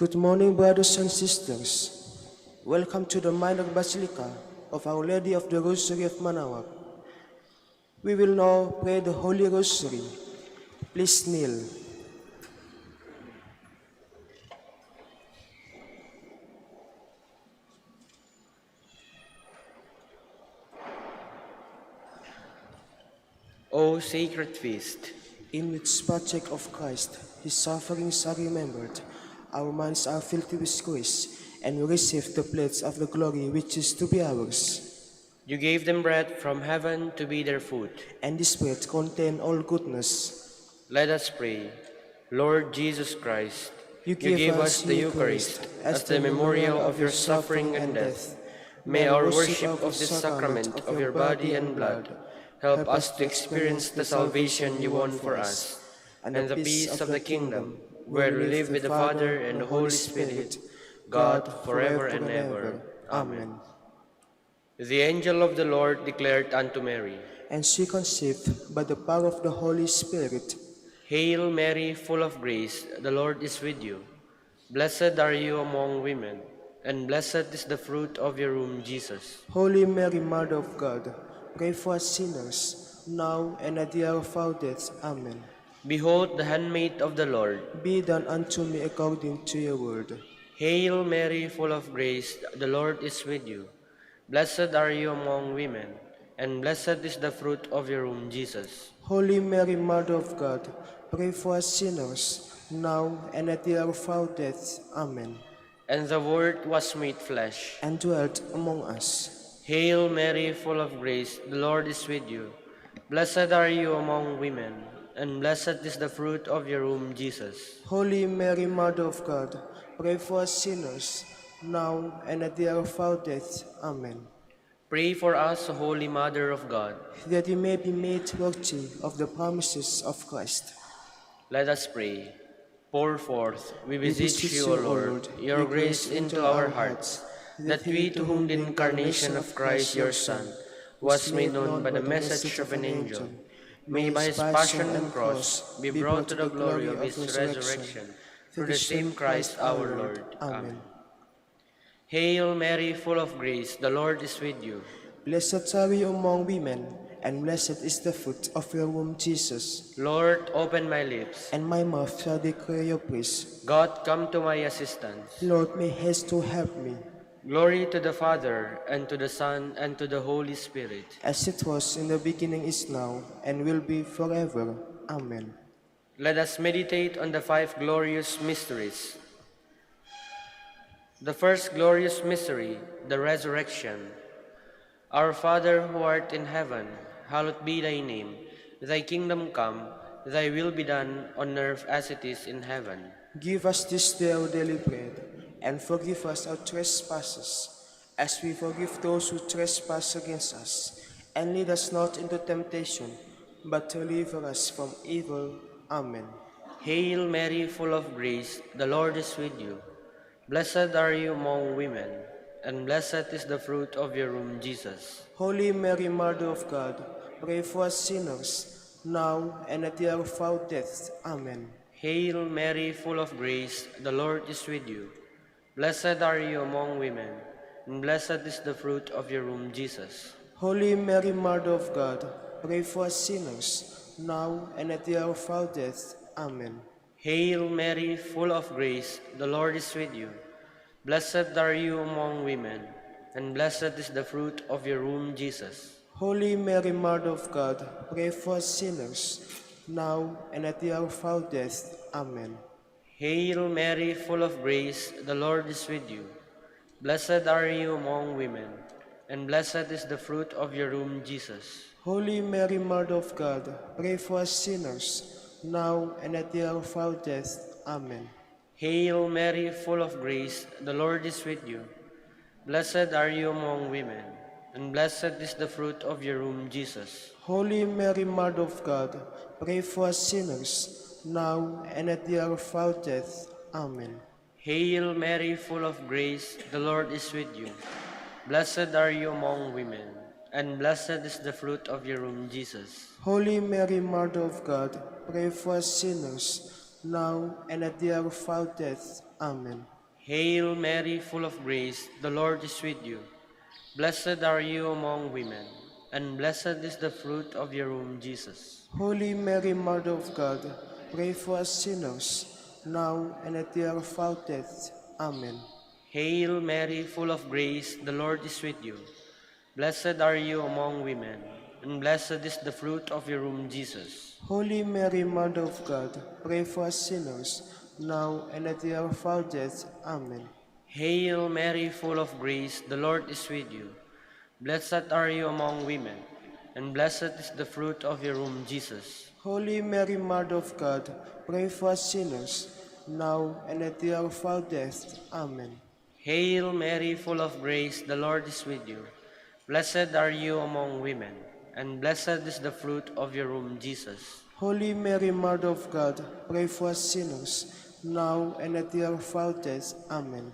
Good morning, brothers and sisters. Welcome to the minor basilica of Our Lady of the Rosary of Manaoag. We will now pray the Holy Rosary. Please kneel. O sacred feast, In which partaker of Christ, his sufferings are remembered, our minds are filled with grace, and we receive the pledge of the glory which is to be ours. you gave them bread from heaven to be their food. And this bread contains all goodness. Let us pray. Lord Jesus Christ, You you gave us the Eucharist as the memorial of your suffering and death. May our worship of this sacrament of your body and blood help us to experience the salvation you won for us, and the peace of the kingdom, where we live with the Father and the Holy Spirit, God, forever and ever. Amen. The angel of the Lord declared unto Mary, And she conceived by the power of the Holy Spirit. Hail Mary, full of grace, the Lord is with you. Blessed are you among women, and blessed is the fruit of your womb, Jesus. Holy Mary, Mother of God, pray for us sinners, now and at the hour of our death. Amen. Behold the handmaid of the Lord. Be done unto me according to your word. Hail Mary, full of grace, the Lord is with you. Blessed are you among women, and blessed is the fruit of your womb, Jesus. Holy Mary, Mother of God, pray for us sinners, now and at the hour of our death. Amen. And the Word was made flesh, and dwelt among us. Hail Mary, full of grace, the Lord is with you. Blessed are you among women, and blessed is the fruit of your womb, Jesus. Holy Mary, Mother of God, pray for us sinners, now and at the hour of our death. Amen. Pray for us, O Holy Mother of God, that we may be made worthy of the promises of Christ. Let us pray. Pour forth, we beseech you, O Lord, your grace into our hearts, that we, to whom the incarnation of Christ your Son was made known by the message of an angel, may by his passion and cross be brought to the glory of his resurrection, through the same Christ our Lord. Amen. Hail Mary, full of grace, the Lord is with you. Blessed are you among women, and blessed is the fruit of your womb, Jesus. Lord, open my lips, and my mouth shall declare your praise. God, come to my assistance. Lord, make haste to help me. Glory to the Father, and to the Son, and to the Holy Spirit. As it was in the beginning, is now, and will be forever. Amen. Let us meditate on the 5 glorious mysteries. The first glorious mystery, the resurrection. Our Father who art in heaven, hallowed be thy name. Thy kingdom come, thy will be done on earth as it is in heaven. Give us this day our daily bread, and forgive us our trespasses, as we forgive those who trespass against us. And lead us not into temptation, but deliver us from evil. Amen. Hail Mary, full of grace, the Lord is with you. Blessed are you among women, and blessed is the fruit of your womb, Jesus. Holy Mary, Mother of God, pray for us sinners, now and at the hour of our death. Amen. Hail Mary, full of grace, the Lord is with you. Blessed are you among women, and blessed is the fruit of your womb, Jesus. Holy Mary, Mother of God, pray for us sinners, now and at the hour of our death. Amen. Hail Mary, full of grace, the Lord is with you. Blessed are you among women, and blessed is the fruit of your womb, Jesus. Holy Mary, Mother of God, pray for us sinners, now and at the hour of our death. Amen. Hail Mary, full of grace, the Lord is with you. Blessed are you among women, and blessed is the fruit of your womb, Jesus. Holy Mary, Mother of God, pray for us sinners, now and at the hour of our death. Amen. Hail Mary, full of grace, the Lord is with you. Blessed are you among women, and blessed is the fruit of your womb, Jesus. Holy Mary, Mother of God, pray for us sinners, now and at the hour of our death. Amen. Hail Mary, full of grace, the Lord is with you. Blessed are you among women, and blessed is the fruit of your womb, Jesus. Holy Mary, Mother of God, pray for us sinners, now and at the hour of our death. Amen. Hail Mary, full of grace, the Lord is with you. Blessed are you among women, and blessed is the fruit of your womb, Jesus. Holy Mary, Mother of God, pray for us sinners, now and at the hour of our death. Amen. Hail Mary, full of grace, the Lord is with you. Blessed are you among women, and blessed is the fruit of your womb, Jesus. Holy Mary, Mother of God, pray for us sinners, now and at the hour of our death. Amen. Hail Mary, full of grace, the Lord is with you. Blessed are you among women, and blessed is the fruit of your womb, Jesus. Holy Mary, Mother of God, pray for us sinners, now and at the hour of our death. Amen. Hail Mary, full of grace, the Lord is with you. Blessed are you among women, and blessed is the fruit of your womb, Jesus. Holy Mary, Mother of God, pray for us sinners, now and at the hour of our death. Amen.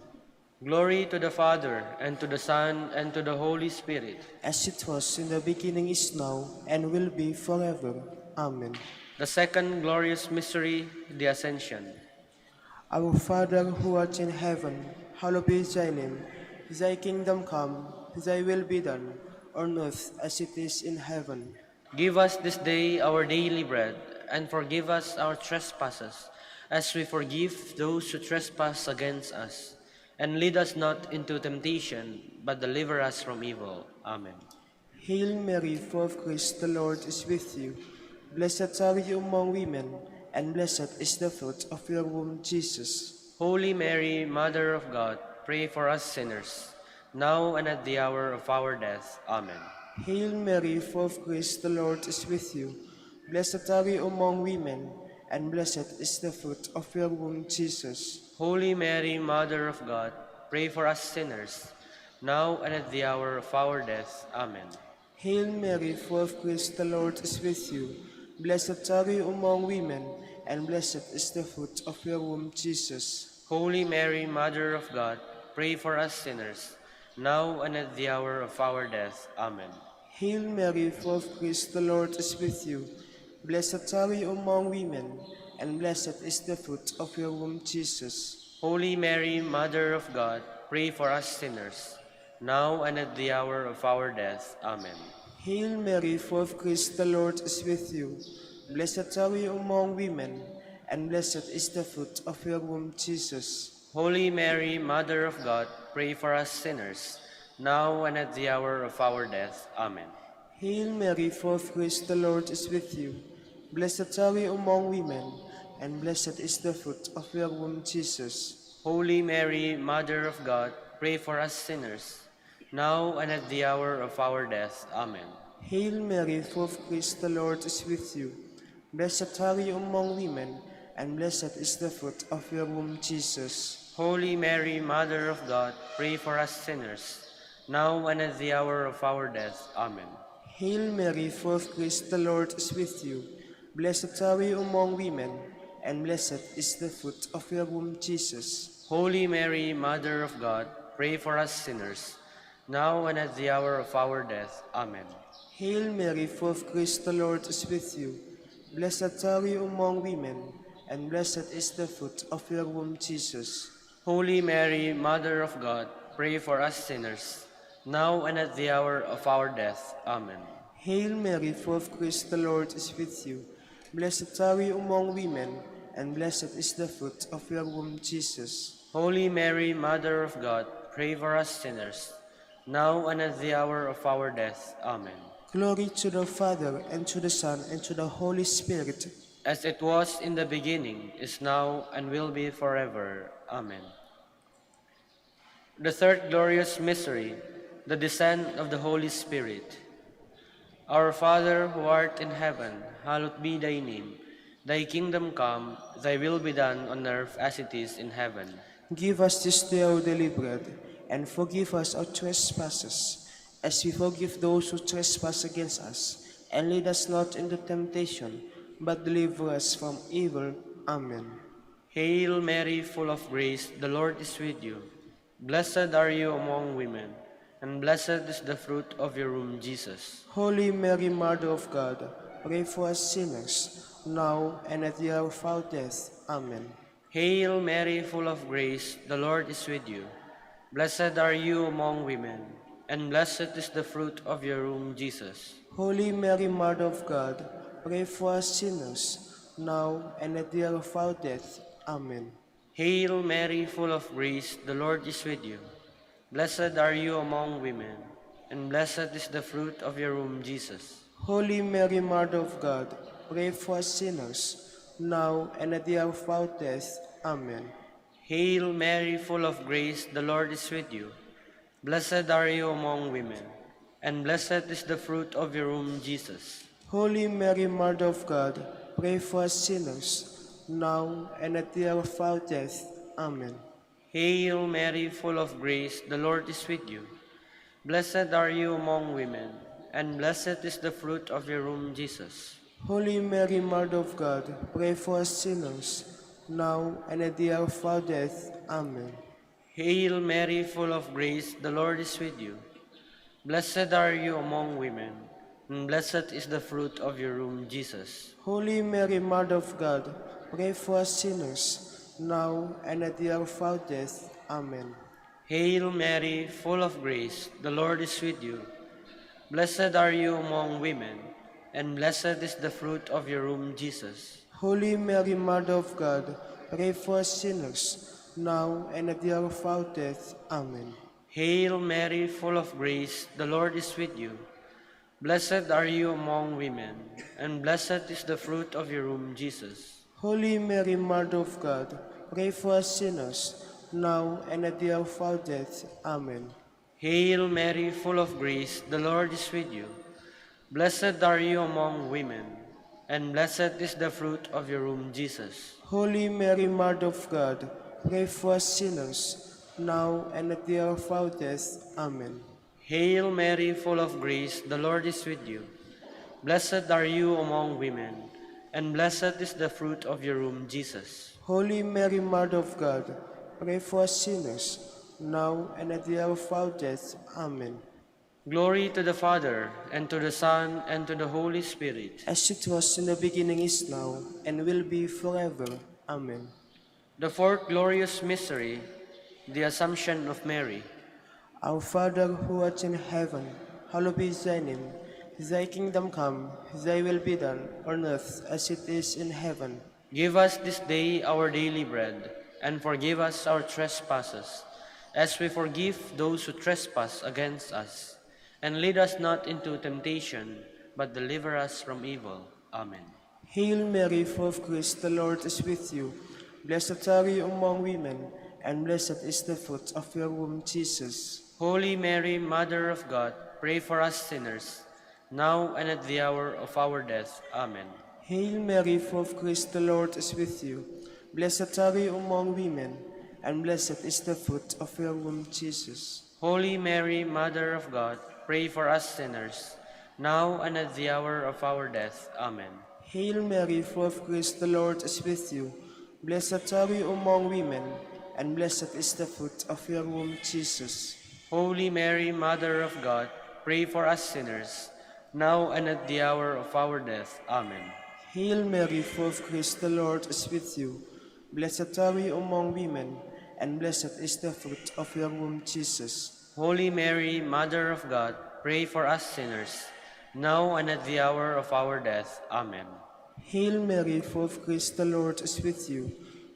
Glory to the Father, and to the Son, and to the Holy Spirit. As it was in the beginning, is now, and will be forever. Amen. The second glorious mystery, the Ascension. Our Father, who art in heaven, hallowed be thy name. Thy kingdom come, thy will be done, on earth as it is in heaven. Give us this day our daily bread, and forgive us our trespasses, as we forgive those who trespass against us. And lead us not into temptation, but deliver us from evil. Amen. Hail Mary, full of grace, the Lord is with you. Blessed are you among women, and blessed is the fruit of your womb, Jesus. Holy Mary, Mother of God, pray for us sinners, now and at the hour of our death. Amen. Hail Mary, full of grace, the Lord is with you. Blessed are you among women, and blessed is the fruit of your womb, Jesus. Holy Mary, Mother of God, pray for us sinners, now and at the hour of our death. Amen. Hail Mary, full of grace, the Lord is with you. Blessed are you among women, and blessed is the fruit of your womb, Jesus. Holy Mary, Mother of God, pray for us sinners, now and at the hour of our death. Amen. Hail Mary, full of grace, the Lord is with you. Blessed are you among women, and blessed is the fruit of your womb, Jesus. Holy Mary, Mother of God, pray for us sinners, now and at the hour of our death. Amen. Hail Mary, full of grace, the Lord is with you. Blessed are you among women, and blessed is the fruit of your womb, Jesus. Holy Mary, Mother of God, pray for us sinners, now and at the hour of our death. Amen. Hail Mary, full of grace, the Lord is with you. Blessed are you among women, and blessed is the fruit of your womb, Jesus. Holy Mary, Mother of God, pray for us sinners, now and at the hour of our death. Amen. Hail Mary, full of grace, the Lord is with you. Blessed are you among women, and blessed is the fruit of your womb, Jesus. Holy Mary, Mother of God, pray for us sinners, now and at the hour of our death. Amen. Hail Mary, full of grace, the Lord is with you. Blessed are you among women, and blessed is the fruit of your womb, Jesus. Holy Mary, Mother of God, pray for us sinners, now and at the hour of our death. Amen. Hail Mary, full of grace, the Lord is with you. Blessed are you among women, and blessed is the fruit of your womb, Jesus. Holy Mary, Mother of God, pray for us sinners, now and at the hour of our death. Amen. Hail Mary, full of grace, the Lord is with you. Blessed are you among women, and blessed is the fruit of your womb, Jesus. Holy Mary, Mother of God, pray for us sinners, now and at the hour of our death. Amen. Glory to the Father, and to the Son, and to the Holy Spirit. As it was in the beginning, is now, and will be forever. Amen. The third glorious mystery, the descent of the Holy Spirit. Our Father, who art in heaven, hallowed be thy name. Thy kingdom come, thy will be done on earth as it is in heaven. Give us this day our daily bread, and forgive us our trespasses, as we forgive those who trespass against us. And lead us not into temptation, but deliver us from evil. Amen. Hail Mary, full of grace, the Lord is with you. Blessed are you among women, and blessed is the fruit of your womb, Jesus. Holy Mary, Mother of God, pray for us sinners, now and at the hour of our death. Amen. Hail Mary, full of grace, the Lord is with you. Blessed are you among women, and blessed is the fruit of your womb, Jesus. Holy Mary, Mother of God, pray for us sinners, now and at the hour of our death. Amen. Hail Mary, full of grace, the Lord is with you. Blessed are you among women, and blessed is the fruit of your womb, Jesus. Holy Mary, Mother of God, pray for us sinners, now and at the hour of our death. Amen. Hail Mary, full of grace, the Lord is with you. Blessed are you among women, and blessed is the fruit of your womb, Jesus. Holy Mary, Mother of God, pray for us sinners, now and at the hour of our death. Amen. Hail Mary, full of grace, the Lord is with you. Blessed are you among women, and blessed is the fruit of your womb, Jesus. Holy Mary, Mother of God, pray for us sinners, now and at the hour of our death. Amen. Hail Mary, full of grace, the Lord is with you. Blessed are you among women, and blessed is the fruit of your womb, Jesus. Holy Mary, Mother of God, pray for us sinners, now and at the hour of our death. Amen. Hail Mary, full of grace, the Lord is with you. Blessed are you among women, and blessed is the fruit of your womb, Jesus. Holy Mary, Mother of God, pray for us sinners, now and at the hour of our death. Amen. Hail Mary, full of grace, the Lord is with you. Blessed are you among women, and blessed is the fruit of your womb, Jesus. Holy Mary, Mother of God, pray for us sinners, now and at the hour of our death. Amen. Hail Mary, full of grace, the Lord is with you. Blessed are you among women, and blessed is the fruit of your womb, Jesus. Holy Mary, Mother of God, pray for us sinners, now and at the hour of our death. Amen. Hail Mary, full of grace, the Lord is with you. Blessed are you among women, and blessed is the fruit of your womb, Jesus. Holy Mary, Mother of God, pray for us sinners, now and at the hour of our death. Amen. Glory to the Father, and to the Son, and to the Holy Spirit. As it was in the beginning, is now, and will be forever. Amen. The fourth glorious mystery, the Assumption of Mary. Our Father, who art in heaven, hallowed be thy name. Thy kingdom come, thy will be done, on earth as it is in heaven. Give us this day our daily bread, and forgive us our trespasses, as we forgive those who trespass against us. And lead us not into temptation, but deliver us from evil. Amen. Hail Mary, full of grace, the Lord is with you. Blessed are you among women, and blessed is the fruit of your womb, Jesus. Holy Mary, Mother of God, pray for us sinners, now and at the hour of our death. Amen. Hail Mary, full of grace, the Lord is with you. Blessed are you among women, and blessed is the fruit of your womb, Jesus. Holy Mary, Mother of God, pray for us sinners, now and at the hour of our death. Amen. Hail Mary, full of grace, the Lord is with you. Blessed are you among women, and blessed is the fruit of your womb, Jesus. Holy Mary, Mother of God, pray for us sinners, now and at the hour of our death. Amen. Hail Mary, full of grace, the Lord is with you. Blessed are you among women, and blessed is the fruit of your womb, Jesus. Holy Mary, Mother of God, pray for us sinners, now and at the hour of our death. Amen. Hail Mary, full of grace, the Lord is with you.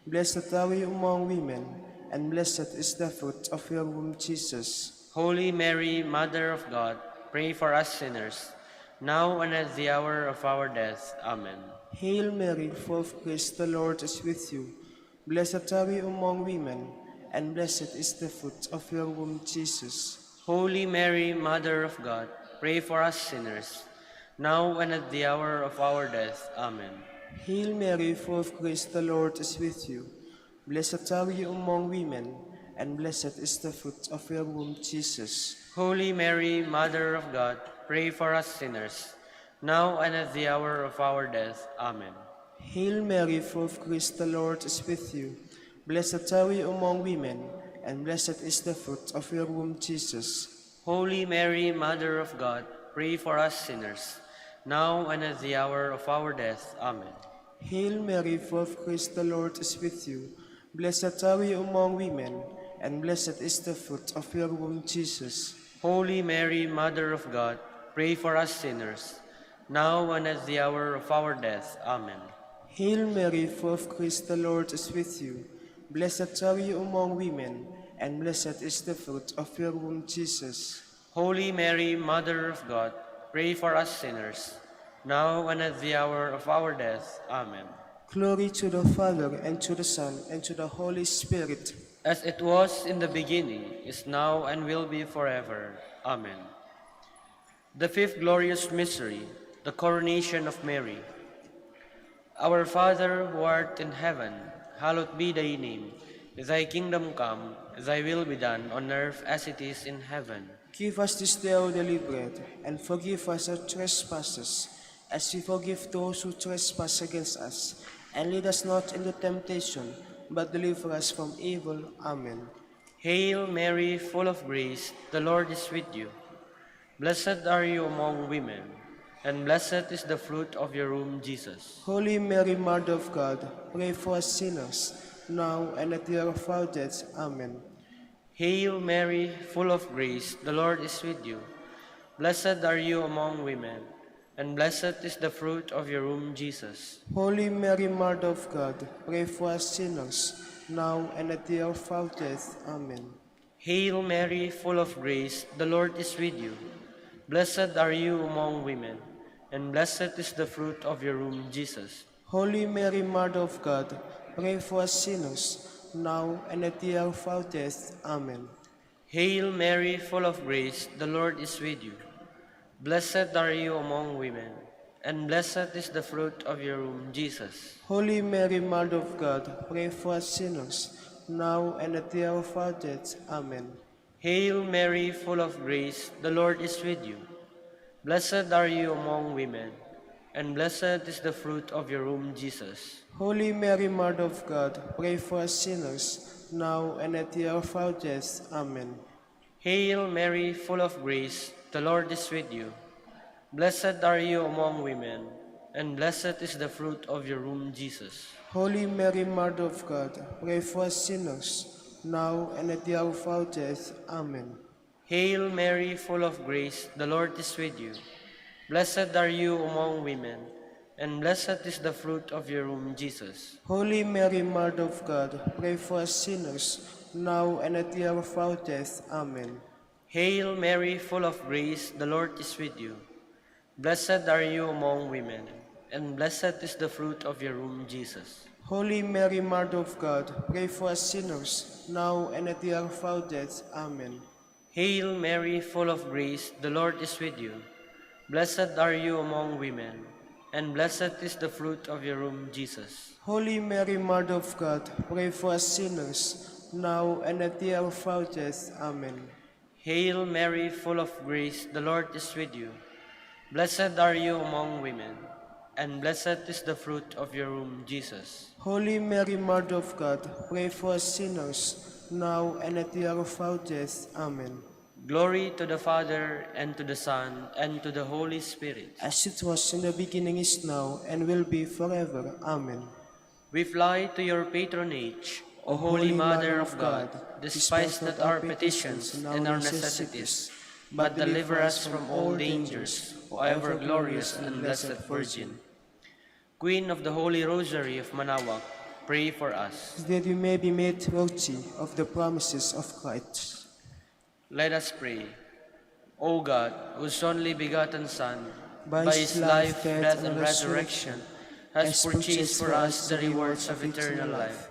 Blessed are you among women, and blessed is the fruit of your womb, Jesus. Holy Mary, Mother of God, pray for us sinners, now and at the hour of our death. Amen. Hail Mary, full of grace, the Lord is with you. Blessed are you among women, and blessed is the fruit of your womb, Jesus. Holy Mary, Mother of God, pray for us sinners, now and at the hour of our death. Amen. Hail Mary, full of grace, the Lord is with you. Blessed are you among women, and blessed is the fruit of your womb, Jesus. Holy Mary, Mother of God, pray for us sinners, now and at the hour of our death. Amen. Hail Mary, full of grace, the Lord is with you. Blessed are you among women, and blessed is the fruit of your womb, Jesus. Holy Mary, Mother of God, pray for us sinners, now and at the hour of our death. Amen. Hail Mary, full of grace, the Lord is with you. Blessed are you among women, and blessed is the fruit of your womb, Jesus. Holy Mary, Mother of God, pray for us sinners, now and at the hour of our death. Amen. Hail Mary, full of grace, the Lord is with you. Blessed are you among women, and blessed is the fruit of your womb, Jesus. Holy Mary, Mother of God, pray for us sinners, now and at the hour of our death. Amen. Glory to the Father, and to the Son, and to the Holy Spirit. As it was in the beginning, is now, and will be forever. Amen. The fifth glorious mystery, the coronation of Mary. Our Father, who art in heaven, hallowed be thy name. Thy kingdom come, thy will be done on earth as it is in heaven. Give us this day our daily bread, and forgive us our trespasses, as we forgive those who trespass against us. And lead us not into temptation, but deliver us from evil. Amen. Hail Mary, full of grace, the Lord is with you. Blessed are you among women, and blessed is the fruit of your womb, Jesus. Holy Mary, Mother of God, pray for us sinners, now and at the hour of our death. Amen. Hail Mary, full of grace, the Lord is with you. Blessed are you among women, and blessed is the fruit of your womb, Jesus. Holy Mary, Mother of God, pray for us sinners, now and at the hour of our death. Amen. Hail Mary, full of grace, the Lord is with you. Blessed are you among women, and blessed is the fruit of your womb, Jesus. Holy Mary, Mother of God, pray for us sinners, now and at the hour of our death. Amen. Hail Mary, full of grace, the Lord is with you. Blessed are you among women, and blessed is the fruit of your womb, Jesus. Holy Mary, Mother of God, pray for us sinners, now and at the hour of our death. Amen. Hail Mary, full of grace, the Lord is with you. Blessed are you among women, and blessed is the fruit of your womb, Jesus. Holy Mary, Mother of God, pray for us sinners, now and at the hour of our death. Amen. Hail Mary, full of grace, the Lord is with you. Blessed are you among women, and blessed is the fruit of your womb, Jesus. Holy Mary, Mother of God, pray for us sinners, now and at the hour of our death. Amen. Hail Mary, full of grace, the Lord is with you. Blessed are you among women, and blessed is the fruit of your womb, Jesus. Holy Mary, Mother of God, pray for us sinners, now and at the hour of our death. Amen. Hail Mary, full of grace, the Lord is with you. Blessed are you among women, and blessed is the fruit of your womb, Jesus. Holy Mary, Mother of God, pray for us sinners, now and at the hour of our death. Amen. Hail Mary, full of grace, the Lord is with you. Blessed are you among women, and blessed is the fruit of your womb, Jesus. Holy Mary, Mother of God, pray for us sinners, now and at the hour of our death. Amen. Hail Mary, full of grace, the Lord is with you. Blessed are you among women, and blessed is the fruit of your womb, Jesus. Holy Mary, Mother of God, pray for us sinners, now and at the hour of our death. Amen. Glory to the Father, and to the Son, and to the Holy Spirit. As it was in the beginning, is now, and will be forever. Amen. We fly to your patronage, O Holy Mother of God. Despise not our petitions and our necessities, but deliver us from all dangers, O ever glorious and blessed Virgin. Queen of the Holy Rosary of Manaoag, pray for us. That we may be made worthy of the promises of Christ. Let us pray. O God, whose only begotten Son, By by his his life, death, and resurrection, has purchased for us the rewards of eternal life,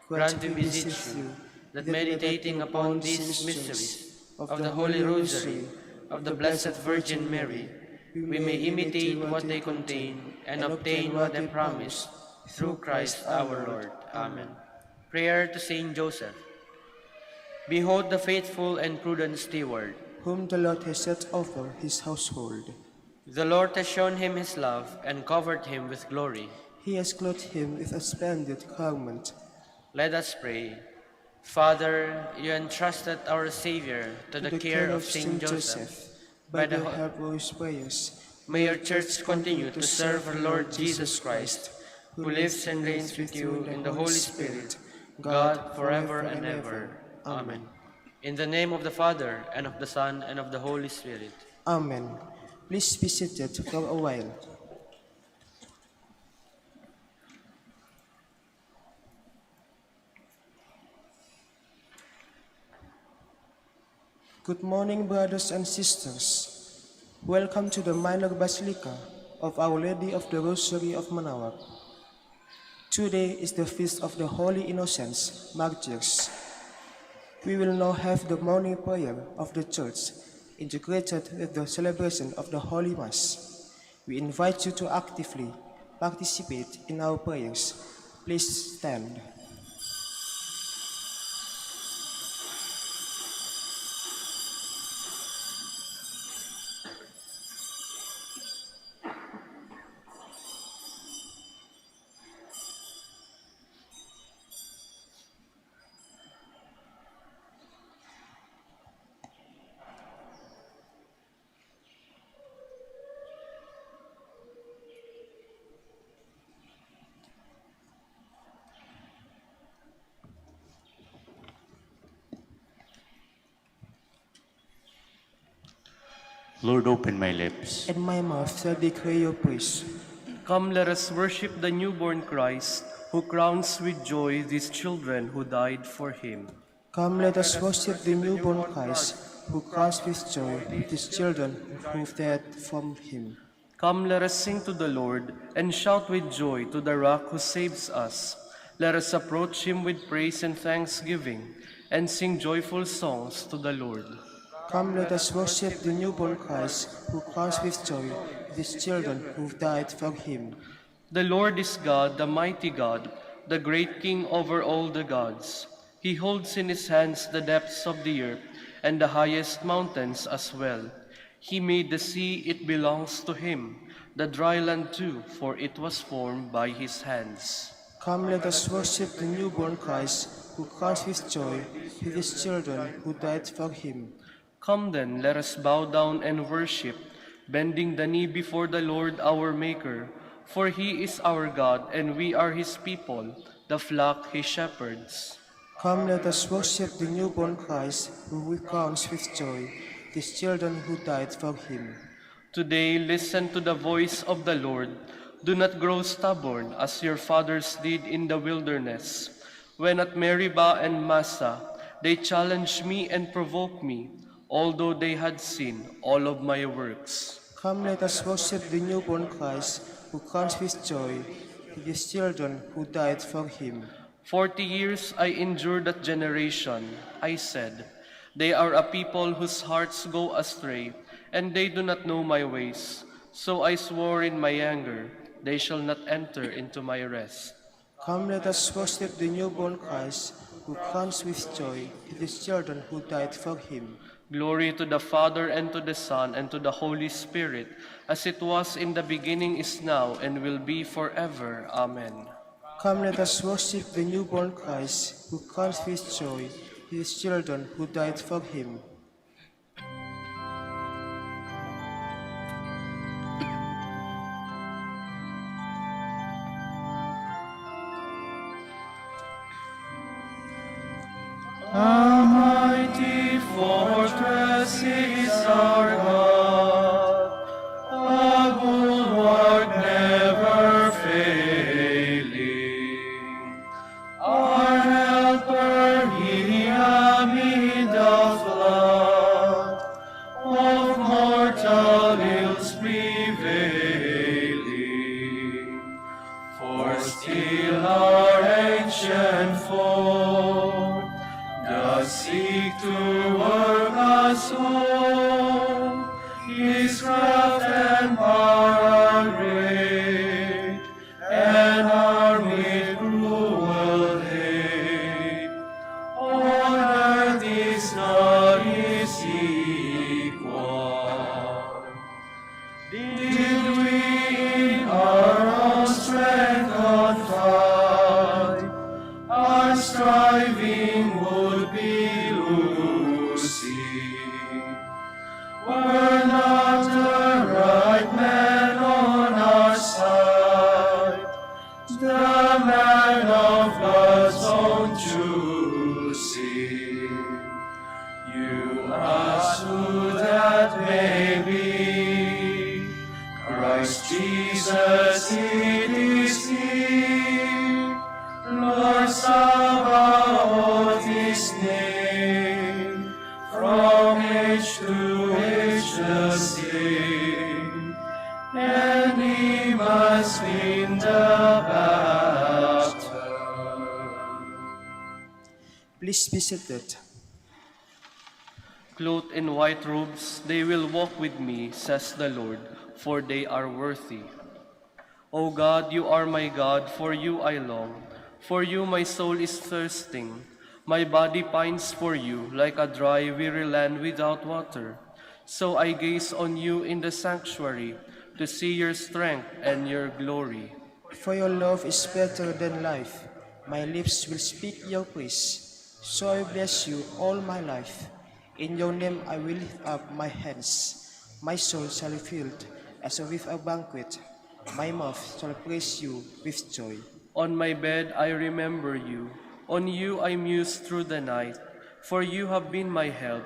grant, we beseech you, that meditating upon these mysteries of the Holy Rosary of the Blessed Virgin Mary, we may imitate what they contain and obtain what they promise, through Christ our Lord. Amen. Prayer to Saint Joseph. Behold the faithful and prudent steward. Whom the Lord has set over his household. The Lord has shown him his love and covered him with glory. He has clothed him with a splendid garment. Let us pray. Father, you entrusted our Savior to the care of Saint Joseph. By the help of his prayers, may your Church continue to serve our Lord Jesus Christ, who lives and reigns with you in the Holy Spirit, God, forever and ever. Amen. In the name of the Father, and of the Son, and of the Holy Spirit. Amen. Please be seated for a while. Good morning, brothers and sisters. Welcome to the minor basilica of Our Lady of the Rosary of Manaoag. Today is the feast of the Holy Innocents, martyrs. We will now have the morning prayer of the Church integrated with the celebration of the Holy Mass. We invite you to actively participate in our prayers. Please stand. Lord, open my lips. And my mouth shall declare your praise. Come, let us worship the newborn Christ, who crowns with joy these children who died for him. Come, let us worship the newborn Christ, who crowns with joy these children who died from him. Come, let us sing to the Lord, and shout with joy to the Rock who saves us. Let us approach him with praise and thanksgiving, and sing joyful songs to the Lord. Come, let us worship the newborn Christ, who crowns with joy these children who died for him. The Lord is God, the mighty God, the great King over all the gods. He holds in his hands the depths of the earth, and the highest mountains as well. He made the sea, it belongs to him, the dry land too, for it was formed by his hands. Come, let us worship the newborn Christ, who crowns with joy these children who died for him. Come then, let us bow down and worship, bending the knee before the Lord our Maker. For he is our God, and we are his people, the flock he shepherds. Come, let us worship the newborn Christ, who crowns with joy these children who died for him. Today, listen to the voice of the Lord. Do not grow stubborn, as your fathers did in the wilderness, when at Meribah and Massa they challenged me and provoked me, although they had seen all of my works. Come, let us worship the newborn Christ, who crowns with joy these children who died for him. 40 years I endured that generation. I said, they are a people whose hearts go astray, and they do not know my ways. So I swore in my anger, they shall not enter into my rest. Come, let us worship the newborn Christ, who crowns with joy these children who died for him. Glory to the Father, and to the Son, and to the Holy Spirit, as it was in the beginning, is now, and will be forever. Amen. Come, let us worship the newborn Christ, who crowns with joy these children who died for him. A mighty fortress is our God, a bulwark never failing. Our helper, he amid the flood of mortal ills prevailing. For still our ancient foe does seek to work us all. His craft and power great, and armed with cruel hate. On earth is not his equal. Did we in our own strength confide, our striving would be losing. Were not the right man on our side, the man of God's own choosing. it is He, Lord Sabaoth His name, from age to age the same, and He must win the battle. Please be seated. Clothed in white robes, they will walk with me, says the Lord, for they are worthy. O God, you are my God, for you I long. For you my soul is thirsting. My body pines for you, like a dry, weary land without water. So I gaze on you in the sanctuary, to see your strength and your glory. For your love is better than life. My lips will speak your praise. So I bless you all my life. In your name I will lift up my hands. My soul shall be filled as with a banquet. My mouth shall praise you with joy. On my bed I remember you. On you I muse through the night. For you have been my help.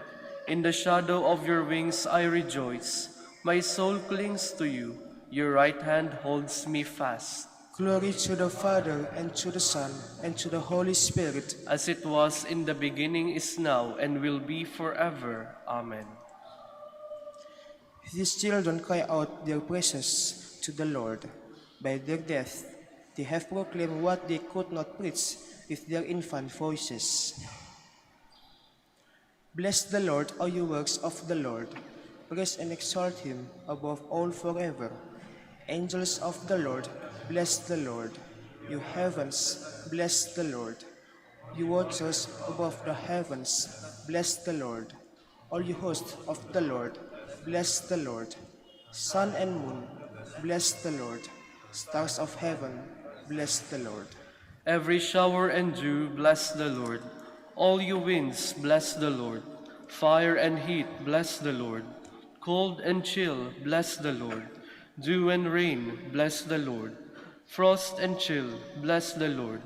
In the shadow of your wings I rejoice. My soul clings to you. Your right hand holds me fast. Glory to the Father, and to the Son, and to the Holy Spirit. As it was in the beginning, is now, and will be forever. Amen. These children cry out their praises to the Lord. By their death, they have proclaimed what they could not preach with their infant voices. Bless the Lord, all you works of the Lord. Praise and exalt him above all forever. Angels of the Lord, bless the Lord. You heavens, bless the Lord. You watchers above the heavens, bless the Lord. All you hosts of the Lord, bless the Lord. Sun and moon, bless the Lord. Stars of heaven, bless the Lord. Every shower and dew, bless the Lord. All you winds, bless the Lord. Fire and heat, bless the Lord. Cold and chill, bless the Lord. Dew and rain, bless the Lord. Frost and chill, bless the Lord.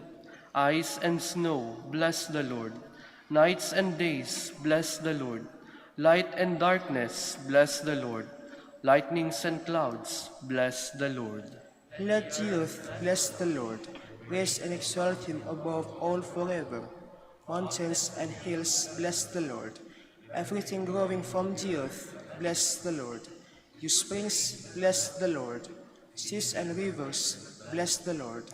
Ice and snow, bless the Lord. Nights and days, bless the Lord. Light and darkness, bless the Lord. Lightnings and clouds, bless the Lord. Let the earth bless the Lord. Praise and exalt him above all forever. Mountains and hills, bless the Lord. Everything growing from the earth, bless the Lord. You springs, bless the Lord. Seas and rivers, bless the Lord.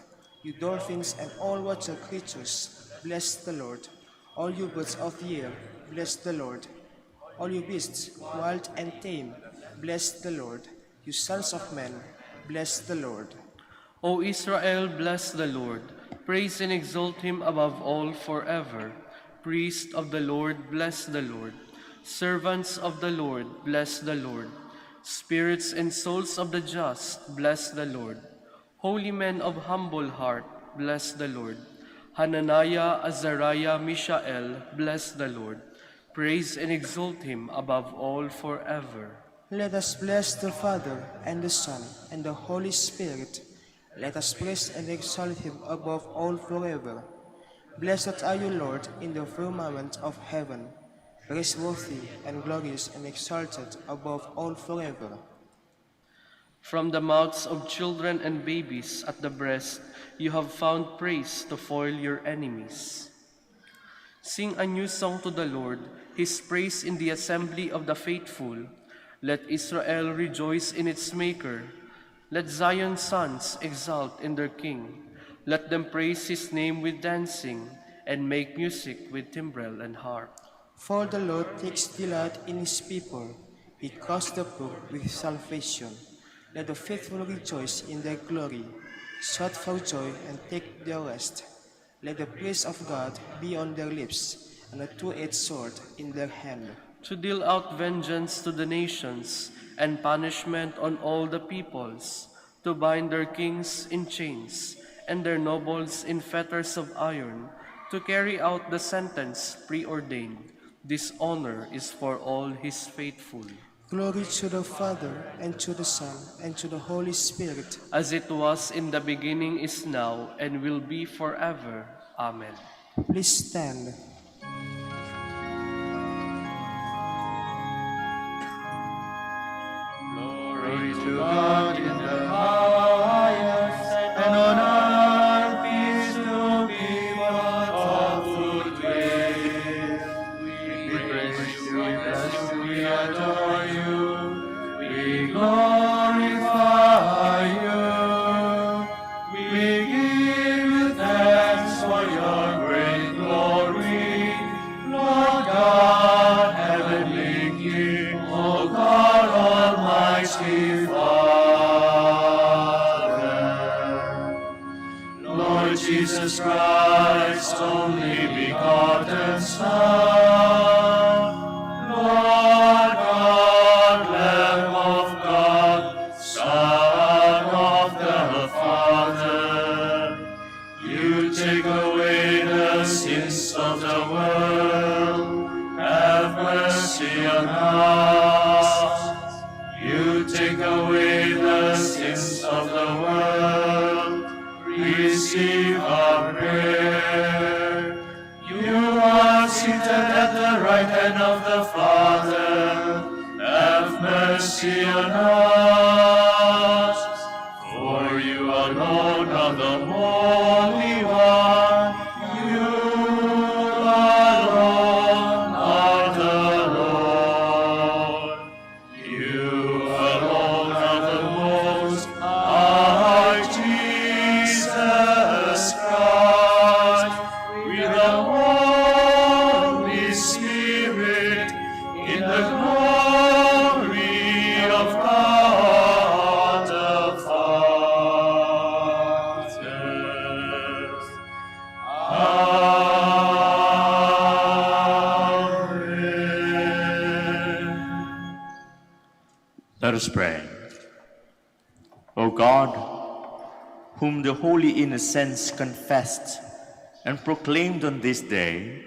You dolphins and all water creatures, bless the Lord. All you birds of the air, bless the Lord. All you beasts, wild and tame, bless the Lord. You sons of men, bless the Lord. O Israel, bless the Lord. Praise and exalt him above all forever. Priests of the Lord, bless the Lord. Servants of the Lord, bless the Lord. Spirits and souls of the just, bless the Lord. Holy men of humble heart, bless the Lord. Hananiah, Azariah, Mishael, bless the Lord. Praise and exalt him above all forever. Let us bless the Father, and the Son, and the Holy Spirit. Let us praise and exalt him above all forever. Blessed are you, Lord, in the firmament of heaven, praiseworthy and glorious and exalted above all forever. From the mouths of children and babies at the breast, you have found praise to foil your enemies. Sing a new song to the Lord, his praise in the assembly of the faithful. Let Israel rejoice in its Maker. Let Zion's sons exult in their King. Let them praise his name with dancing, and make music with timbrel and harp. For the Lord takes delight in his people. He crowns the poor with salvation. Let the faithful rejoice in their glory. Shout for joy and take their rest. Let the praise of God be on their lips, and a two-edged sword in their hand. To deal out vengeance to the nations, and punishment on all the peoples, to bind their kings in chains, and their nobles in fetters of iron, to carry out the sentence preordained. This honor is for all his faithful. Glory to the Father, and to the Son, and to the Holy Spirit. As it was in the beginning, is now, and will be forever. Amen. Please stand. Glory to God in the highest. adore you, we glorify you. We give you thanks for your great glory, Lord God, heavenly King, O God, Almighty Father. Lord Jesus Christ, only begotten Son, Lord God, Lamb of God, Son of the Father, you take away the sins of the world, have mercy on us. You take away the sins of the world, receive our prayer. You are seated at the right hand of the Father, have mercy on us. For you alone are the Holy One, you alone are the Lord. You alone are the Most High Jesus Christ, with the Holy Spirit, in the glory of God the Father. Amen. Let us pray. O God, whom the holy innocents confessed and proclaimed on this day,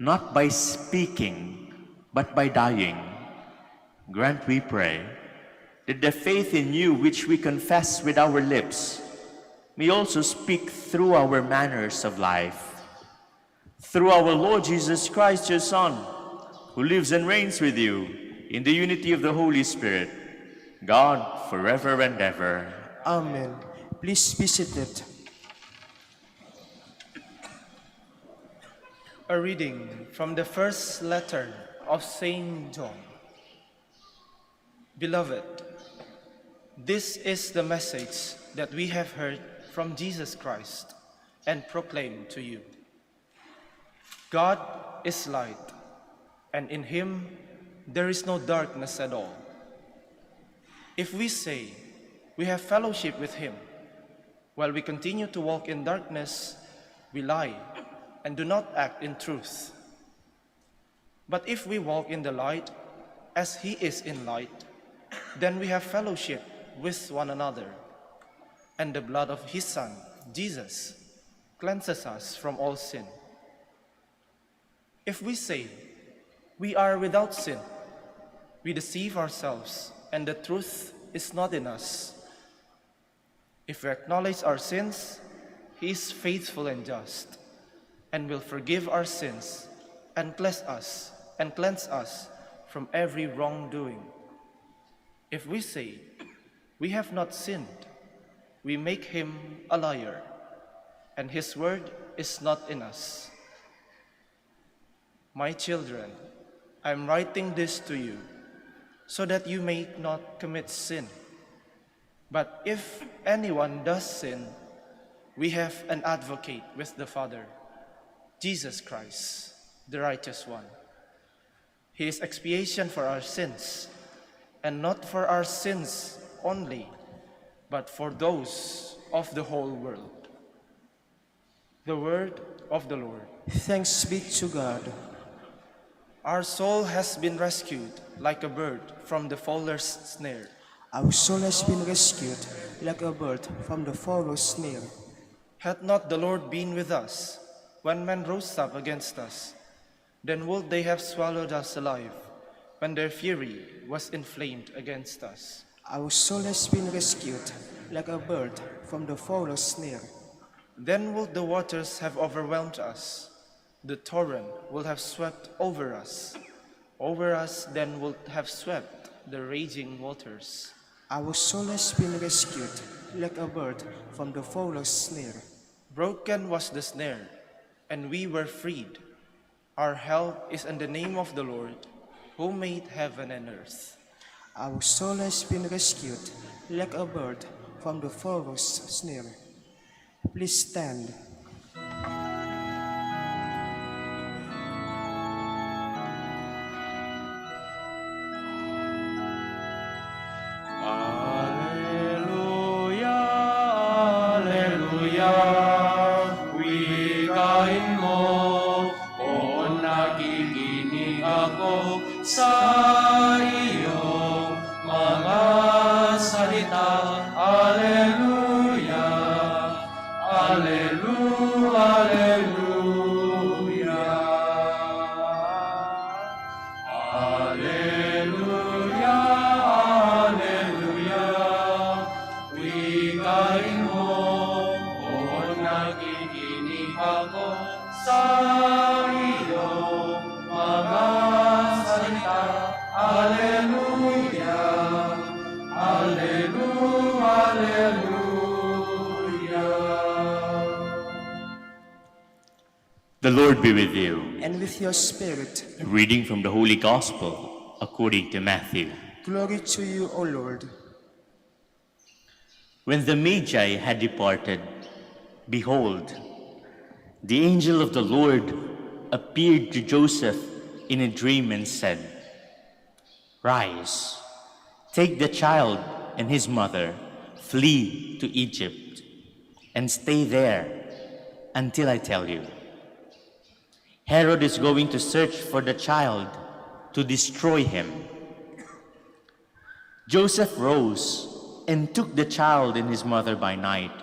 not by speaking, but by dying, grant, we pray, that the faith in you which we confess with our lips may also speak through our manners of life. Through our Lord Jesus Christ, your Son, who lives and reigns with you in the unity of the Holy Spirit, God, forever and ever. Amen. Please be seated. A reading from the first letter of Saint John. Beloved, this is the message that we have heard from Jesus Christ and proclaim to you. God is light, and in him there is no darkness at all. If we say we have fellowship with him, while we continue to walk in darkness, we lie and do not act in truth. But if we walk in the light, as he is in light, then we have fellowship with one another, and the blood of his Son, Jesus, cleanses us from all sin. If we say we are without sin, we deceive ourselves, and the truth is not in us. If we acknowledge our sins, he is faithful and just, and will forgive our sins and cleanse us from every wrongdoing. If we say we have not sinned, we make him a liar, and his word is not in us. My children, I am writing this to you, so that you may not commit sin. But if anyone does sin, we have an advocate with the Father, Jesus Christ, the righteous one. He is expiation for our sins, and not for our sins only, but for those of the whole world. The word of the Lord. Thanks be to God. Our soul has been rescued like a bird from the fowler's snare. Our soul has been rescued like a bird from the fowler's snare. Had not the Lord been with us when men rose up against us, then would they have swallowed us alive when their fury was inflamed against us. Our soul has been rescued like a bird from the fowler's snare. Then would the waters have overwhelmed us. The torrent will have swept over us. Over us then would have swept the raging waters. Our soul has been rescued like a bird from the fowler's snare. Broken was the snare, and we were freed. Our help is in the name of the Lord, who made heaven and earth. Our soul has been rescued like a bird from the fowler's snare. Please stand. Sa iyong mga salita. Alleluia, Alleluia, Alleluia. Alleluia, Alleluia. Wikain mo, o nakikinig ako sa iyong mga salita. Alleluia, Alleluia, Alleluia. The Lord be with you. And with your spirit, Reading from the Holy Gospel according to Matthew. glory to you, O Lord. When the Magi had departed, behold, the angel of the Lord appeared to Joseph in a dream and said, "Rise, take the child and his mother, flee to Egypt, and stay there until I tell you. Herod is going to search for the child to destroy him." Joseph rose and took the child and his mother by night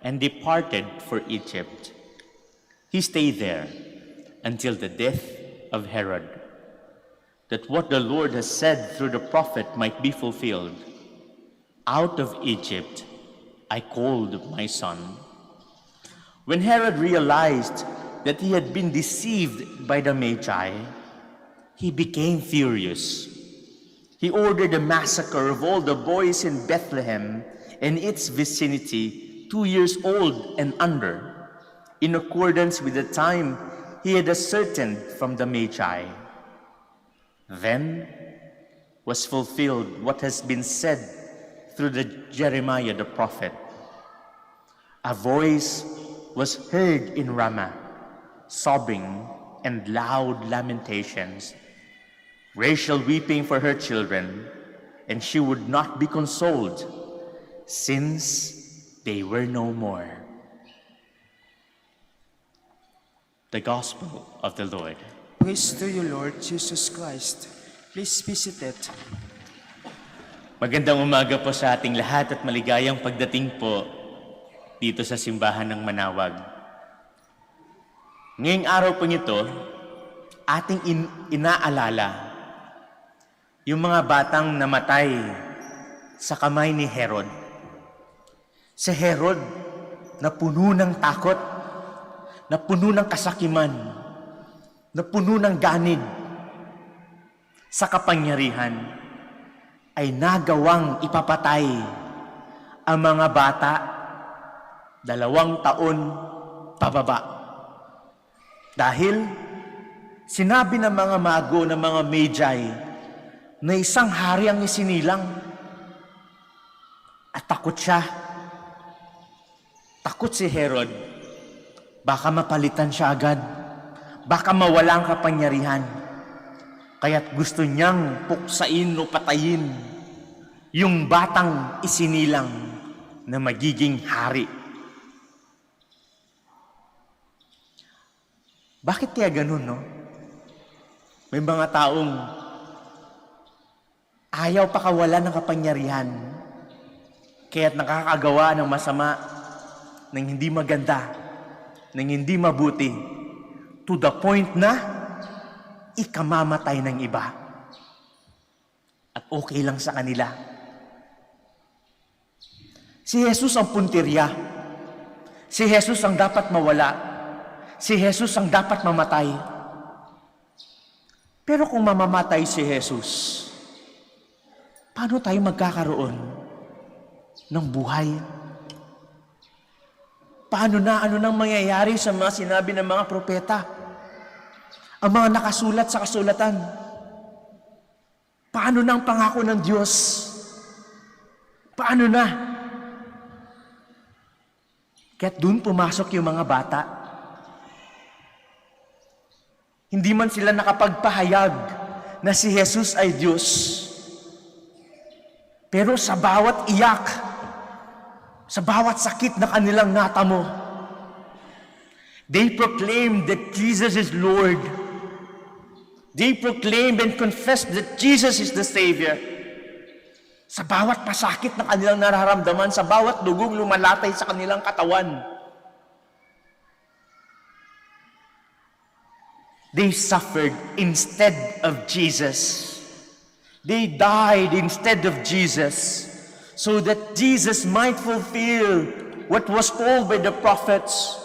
and departed for Egypt. He stayed there until the death of Herod, that what the Lord has said through the prophet might be fulfilled. "Out of Egypt I called my son." When Herod realized that he had been deceived by the Magi, he became furious. He ordered a massacre of all the boys in Bethlehem and its vicinity, 2 years old and under, in accordance with the time he had ascertained from the Magi. Then was fulfilled what has been said through Jeremiah the prophet. A voice was heard in Ramah, sobbing and loud lamentations, Rachel weeping for her children, and she would not be consoled, since they were no more. The Gospel of the Lord. Praise to you, Lord Jesus Christ. Please be seated. Magandang umaga po sa ating lahat at maligayang pagdating po dito sa simbahan ng Manaoag. Ngayong araw po nito, ating inaalala yung mga batang namatay sa kamay ni Herod. Si Herod na puno ng takot, na puno ng kasakiman, na puno ng ganid sa kapangyarihan, ay nagawang ipapatay ang mga bata 2 taon pababa. Dahil sinabi ng mga mago, ng mga Magi, na isang hari ang isinilang. At takot siya. Takot si Herod. Baka mapalitan siya agad. Baka mawala ang kapangyarihan. Kaya't gusto niyang puksain o patayin yung batang isinilang na magiging hari. Bakit kaya ganun, no? May mga taong ayaw pakawalan ng kapangyarihan, kaya't nakakagawa ng masama, ng hindi maganda, ng hindi mabuti, to the point na ikamamatay ng iba. At okay lang sa kanila. Si Jesus ang puntirya. Si Jesus ang dapat mawala. Si Jesus ang dapat mamatay. Pero kung mamamatay si Jesus, paano tayo magkakaroon ng buhay? Paano na ano nang mangyayari sa mga sinabi ng mga propeta? Ang mga nakasulat sa kasulatan. Paano na ang pangako ng Diyos? Paano na? Kaya't doon pumasok yung mga bata. Hindi man sila nakapagpahayag na si Jesus ay Diyos. Pero sa bawat iyak, sa bawat sakit na kanilang natamo, they proclaim that Jesus is Lord. They proclaim and confess that Jesus is the Savior. Sa bawat pasakit na kanilang nararamdaman, sa bawat dugong lumalatay sa kanilang katawan, they suffered instead of Jesus. They died instead of Jesus, so that Jesus might fulfill what was told by the prophets,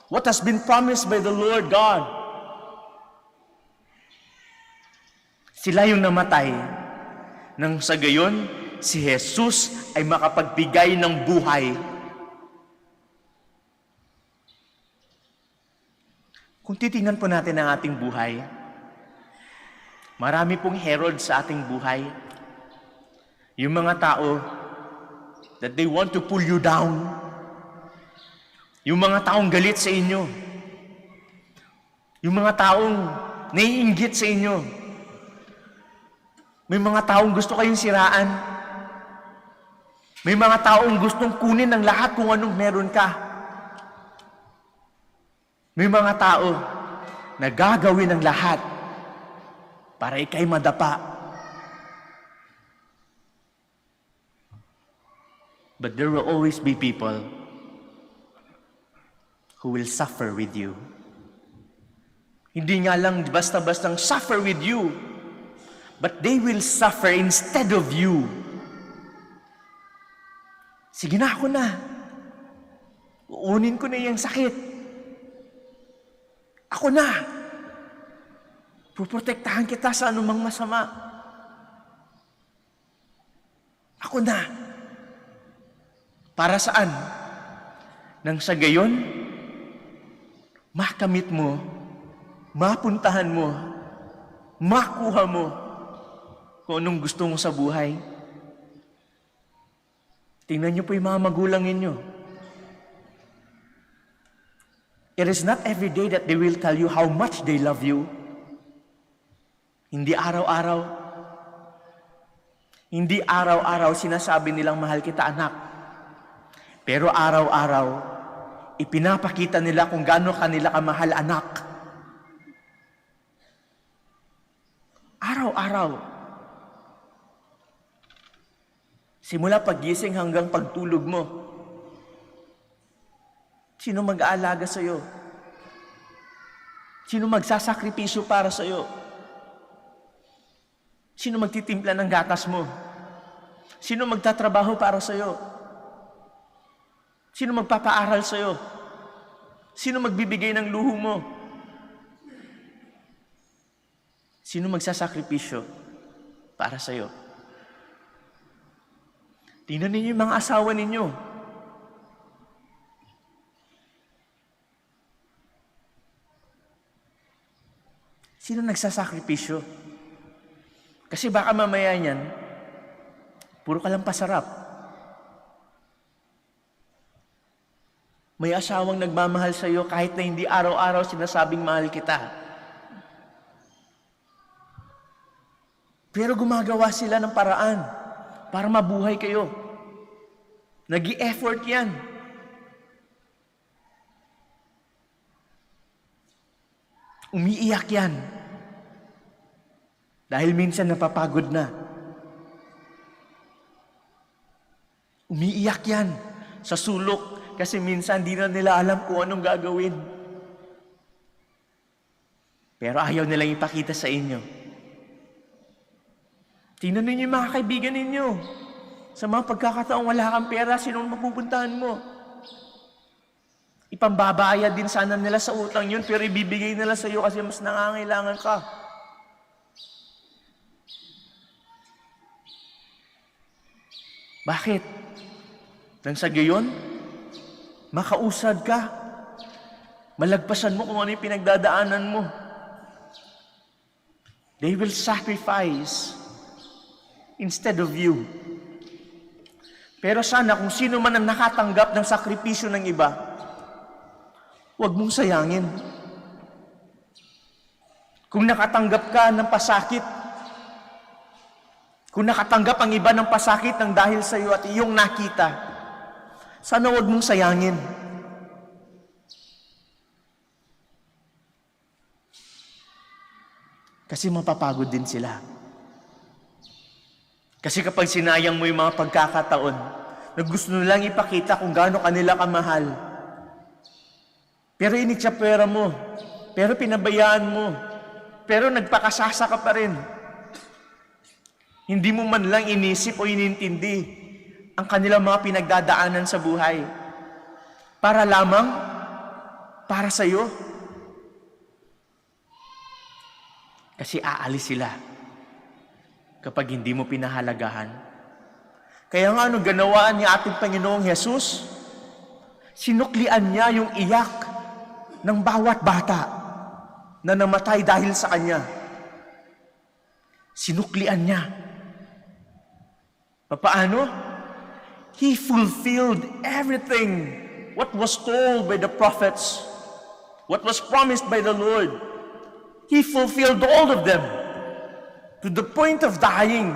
what has been promised by the Lord God. Sila yung namatay, nang sa gayon, si Jesus ay makapagbigay ng buhay. Kung titingnan po natin ang ating buhay, marami pong herald sa ating buhay. Yung mga tao that they want to pull you down. Yung mga taong galit sa inyo. Yung mga taong naiinggit sa inyo. May mga taong gusto kayong siraan. May mga taong gustong kunin ng lahat kung anong meron ka. May mga tao na gagawin ng lahat para ikay madapa. But there will always be people who will suffer with you. Hindi nga lang basta-bastang suffer with you, but they will suffer instead of you. Sige na, ako na. Uunin ko na yung sakit. Ako na. Puprotektahan kita sa anumang masama. Ako na. Para saan? Nang sa gayon, makamit mo, mapuntahan mo, makuha mo kung anong gusto mo sa buhay. Tingnan niyo po yung mga magulang ninyo. It is not every day that they will tell you how much they love you. Hindi araw-araw. Hindi araw-araw sinasabi nilang mahal kita, anak. Pero araw-araw, ipinapakita nila kung gaano kanila kamahal, anak. Araw-araw. Simula paggising hanggang pagtulog mo. Sino mag-aalaga sa'yo? Sino magsasakripisyo para sa'yo? Sino magtitimpla ng gatas mo? Sino magtatrabaho para sa'yo? Sino magpapaaral sa'yo? Sino magbibigay ng luho mo? Sino magsasakripisyo para sa'yo? Tingnan ninyo yung mga asawa ninyo. Sino nagsasakripisyo? Kasi baka mamaya niyan, puro ka lang pasarap. May asawang nagmamahal sa iyo kahit na hindi araw-araw sinasabing mahal kita. Pero gumagawa sila ng paraan para mabuhay kayo. Nag-i-effort yan. Umiiyak yan. Dahil minsan napapagod na. Umiiyak yan sa sulok kasi minsan di na nila alam kung anong gagawin. Pero ayaw nilang ipakita sa inyo. Tingnan ninyo yung mga kaibigan ninyo. Sa mga pagkakataong wala kang pera, sinong mapupuntahan mo? Ipambabayad din sana nila sa utang yun, pero ibibigay nila sa iyo kasi mas nangangailangan ka. Bakit? Nang sa gayon, makausad ka. Malagpasan mo kung ano yung pinagdadaanan mo. They will sacrifice instead of you. Pero sana kung sino man ang nakatanggap ng sakripisyo ng iba, huwag mong sayangin. Kung nakatanggap ka ng pasakit, kung nakatanggap ang iba ng pasakit ng dahil sa iyo at iyong nakita, sana huwag mong sayangin. Kasi mapapagod din sila. Kasi kapag sinayang mo yung mga pagkakataon na gusto nilang ipakita kung gaano kanila kamahal, pero initsapwera mo, pero pinabayaan mo, pero nagpakasasa ka pa rin. Hindi mo man lang inisip o inintindi ang kanilang mga pinagdadaanan sa buhay. Para lamang, para sa'yo. Kasi aalis sila kapag hindi mo pinahalagahan. Kaya nga anong ganawa ni ating Panginoong Hesus? Sinuklian niya yung iyak ng bawat bata na namatay dahil sa Kanya. Sinuklian niya. Paano? He fulfilled everything what was told by the prophets, what was promised by the Lord. He fulfilled all of them to the point of dying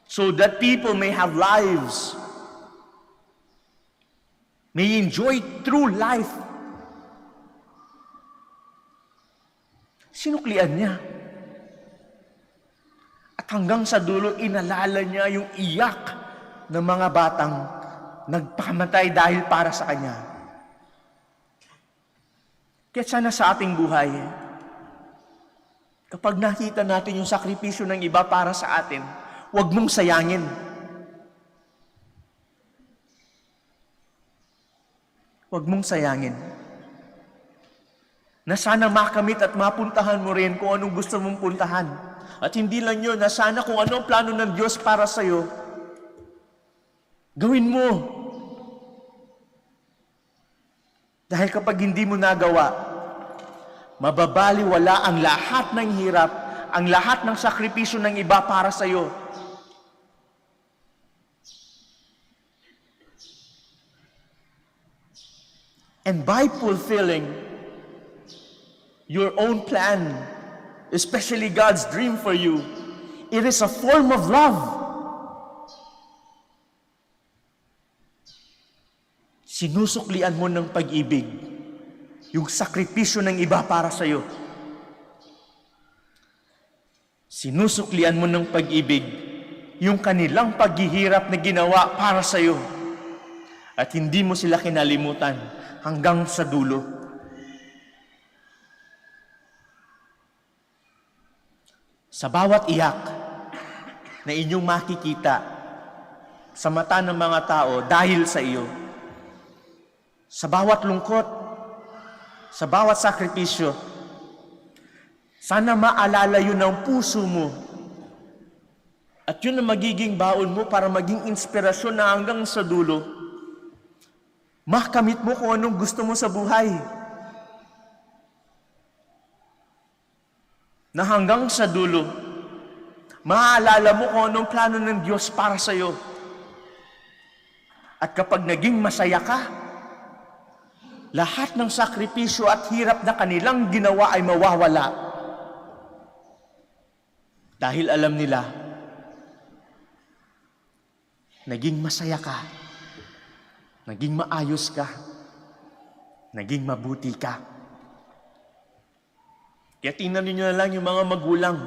so that people may have lives, may enjoy true life. Sinuklian niya. At hanggang sa dulo, inalala niya yung iyak ng mga batang nagpamatay dahil para sa Kanya. Kaya sana sa ating buhay, kapag nakita natin yung sakripisyo ng iba para sa atin, huwag mong sayangin. Huwag mong sayangin. Na sana makamit at mapuntahan mo rin kung anong gusto mong puntahan. At hindi lang yun, na sana kung ano ang plano ng Diyos para sa'yo, gawin mo. Dahil kapag hindi mo nagawa, mababaliwala ang lahat ng hirap, ang lahat ng sakripisyo ng iba para sa iyo. And by fulfilling your own plan, especially God's dream for you, it is a form of love. Sinusuklian mo ng pag-ibig yung sakripisyo ng iba para sa iyo. Sinusuklian mo ng pag-ibig yung kanilang paghihirap na ginawa para sa iyo. At hindi mo sila kinalimutan hanggang sa dulo. Sa bawat iyak na inyong makikita sa mata ng mga tao dahil sa iyo, sa bawat lungkot, sa bawat sakripisyo, sana maalala yun ng puso mo. At yun ang magiging baon mo para maging inspirasyon na hanggang sa dulo, makamit mo kung anong gusto mo sa buhay. Na hanggang sa dulo, maaalala mo kung anong plano ng Diyos para sa iyo. At kapag naging masaya ka, lahat ng sakripisyo at hirap na kanilang ginawa ay mawawala. Dahil alam nila, naging masaya ka, naging maayos ka, naging mabuti ka. Kaya tingnan niyo na lang yung mga magulang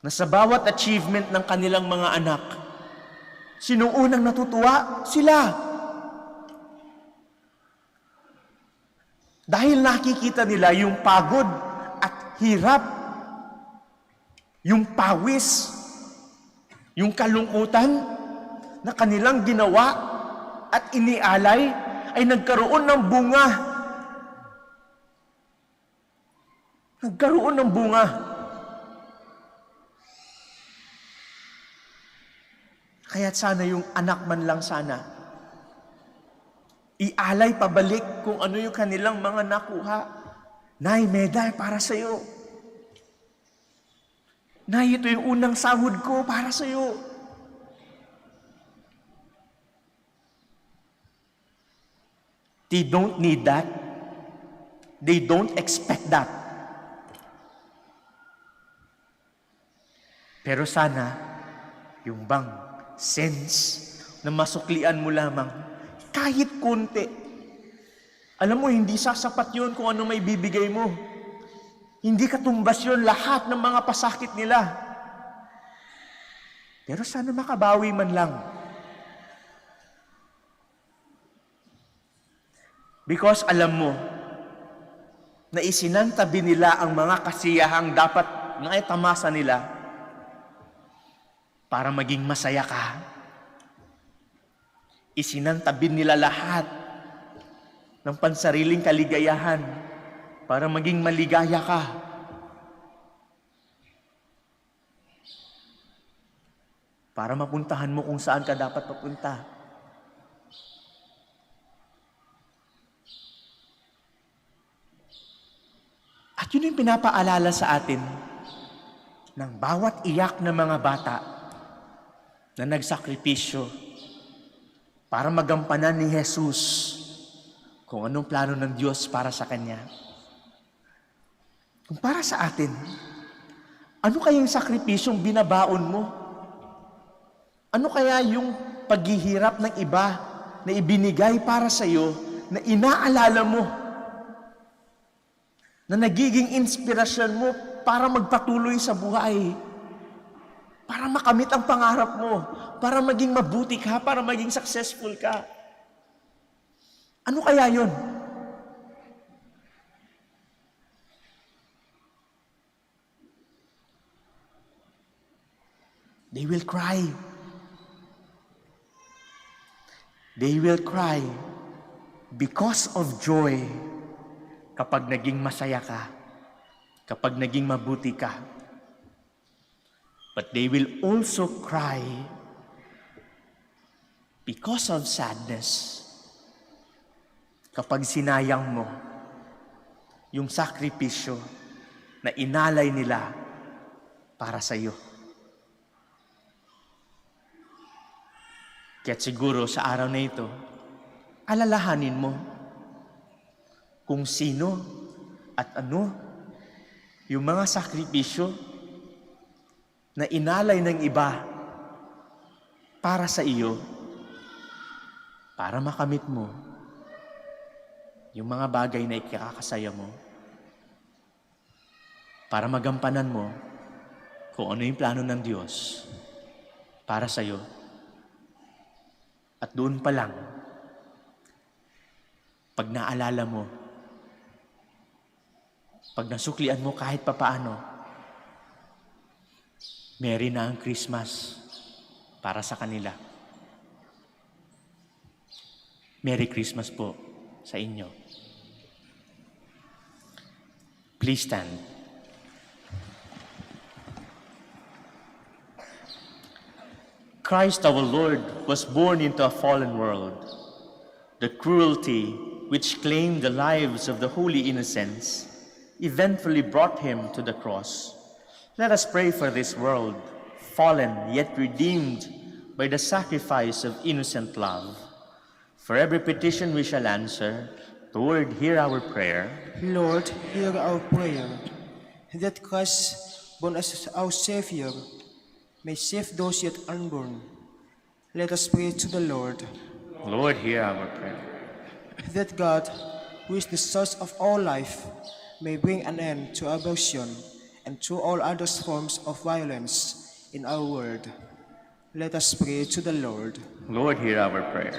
na sa bawat achievement ng kanilang mga anak, sinong unang natutuwa? Sila. Dahil nakikita nila yung pagod at hirap, yung pawis, yung kalungkutan na kanilang ginawa at inialay ay nagkaroon ng bunga. Nagkaroon ng bunga. Kaya't sana yung anak man lang sana, ialay pabalik kung ano yung kanilang mga nakuha. Nay, medal para sa iyo. Na ito yung unang sahod ko para sa'yo. They don't need that. They don't expect that. Pero sana, yung bang sense na masuklian mo lamang, kahit konti. Alam mo, hindi sasapat yun kung ano may bibigay mo. Hindi katumbas yun lahat ng mga pasakit nila. Pero sana makabawi man lang. Because alam mo, na isinantabi nila ang mga kasiyahang dapat naitamasa nila para maging masaya ka. Isinantabi nila lahat ng pansariling kaligayahan para maging maligaya ka. Para mapuntahan mo kung saan ka dapat papunta. At yun yung pinapaalala sa atin ng bawat iyak ng mga bata na nagsakripisyo para magampanan ni Jesus kung anong plano ng Diyos para sa Kanya. Kung para sa atin, ano kayang sakripisyong binabaon mo? Ano kaya yung paghihirap ng iba na ibinigay para sa iyo na inaalala mo? Na nagiging inspirasyon mo para magpatuloy sa buhay? Para makamit ang pangarap mo? Para maging mabuti ka? Para maging successful ka? Ano kaya yun? They will cry. They will cry because of joy kapag naging masaya ka, kapag naging mabuti ka. But they will also cry because of sadness kapag sinayang mo yung sakripisyo na inalay nila para sa iyo. Kaya't siguro sa araw na ito, alalahanin mo kung sino at ano yung mga sakripisyo na inalay ng iba para sa iyo, para makamit mo yung mga bagay na ikakasaya mo, para magampanan mo kung ano yung plano ng Diyos para sa iyo. At doon pa lang, pag naalala mo, pag nasuklian mo kahit papaano, merry na ang Christmas para sa kanila. Merry Christmas po sa inyo. Please stand. Christ our Lord was born into a fallen world. The cruelty which claimed the lives of the holy innocents eventually brought him to the cross. Let us pray for this world, fallen yet redeemed by the sacrifice of innocent love. For every petition we shall answer, Lord, hear our prayer. Lord, hear our prayer, that Christ, born as our Savior, may save those yet unborn. Let us pray to the Lord. Lord, hear our prayer. That God, who is the source of all life, may bring an end to abortion and to all other forms of violence in our world. Let us pray to the Lord. Lord, hear our prayer.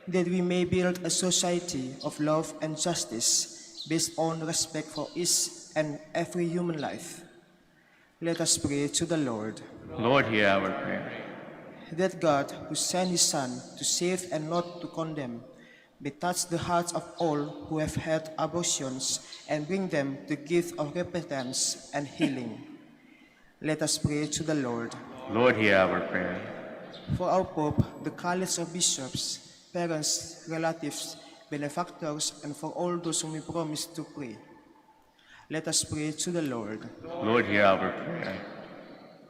That we may build a society of love and justice based on respect for each and every human life. Let us pray to the Lord. Lord, hear our prayer. That God, who sent His Son to save and not to condemn, may touch the hearts of all who have had abortions and bring them the gift of repentance and healing. Let us pray to the Lord. Lord, hear our prayer. For our Pope, the college of bishops, parents, relatives, benefactors, and for all those whom we promise to pray. Let us pray to the Lord. Lord, hear our prayer.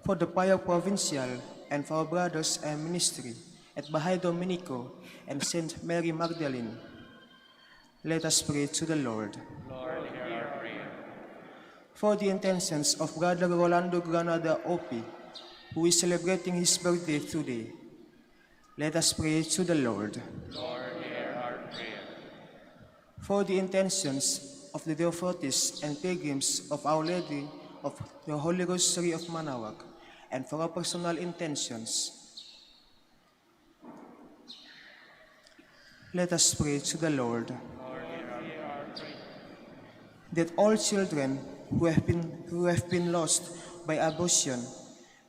for the Prior Provincial, and for our brothers and ministry at Bahay Dominico and Saint Mary Magdalene. Let us pray to the Lord. Lord, hear our prayer. For the intentions of Brother Rolando Granada Opi, who is celebrating his birthday today, let us pray to the Lord. Lord, hear our prayer. For the intentions of the devotees and pilgrims of Our Lady of the Holy Rosary of Manaoag, and for our personal intentions, let us pray to the Lord. Lord, hear our prayer. That all children who have been lost by abortion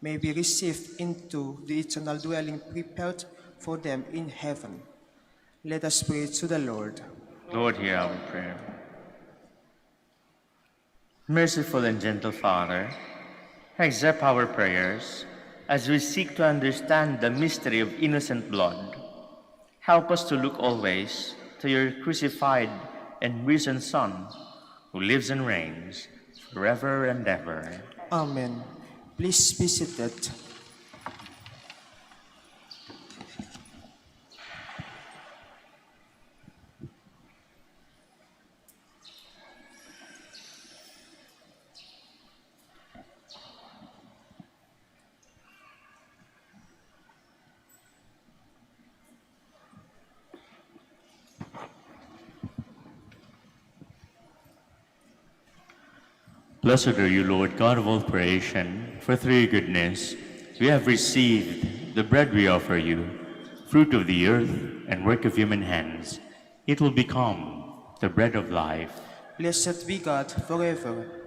may be received into the eternal dwelling prepared for them in heaven. Let us pray to the Lord. Lord, hear our prayer. Merciful and gentle Father, accept our prayers as we seek to understand the mystery of innocent blood. Help us to look always to your crucified and risen Son, who lives and reigns forever and ever. Amen. Please be seated. Blessed are you, Lord, God of all creation, for through your goodness we have received the bread we offer you, fruit of the earth and work of human hands. It will become the bread of life. Blessed be God forever.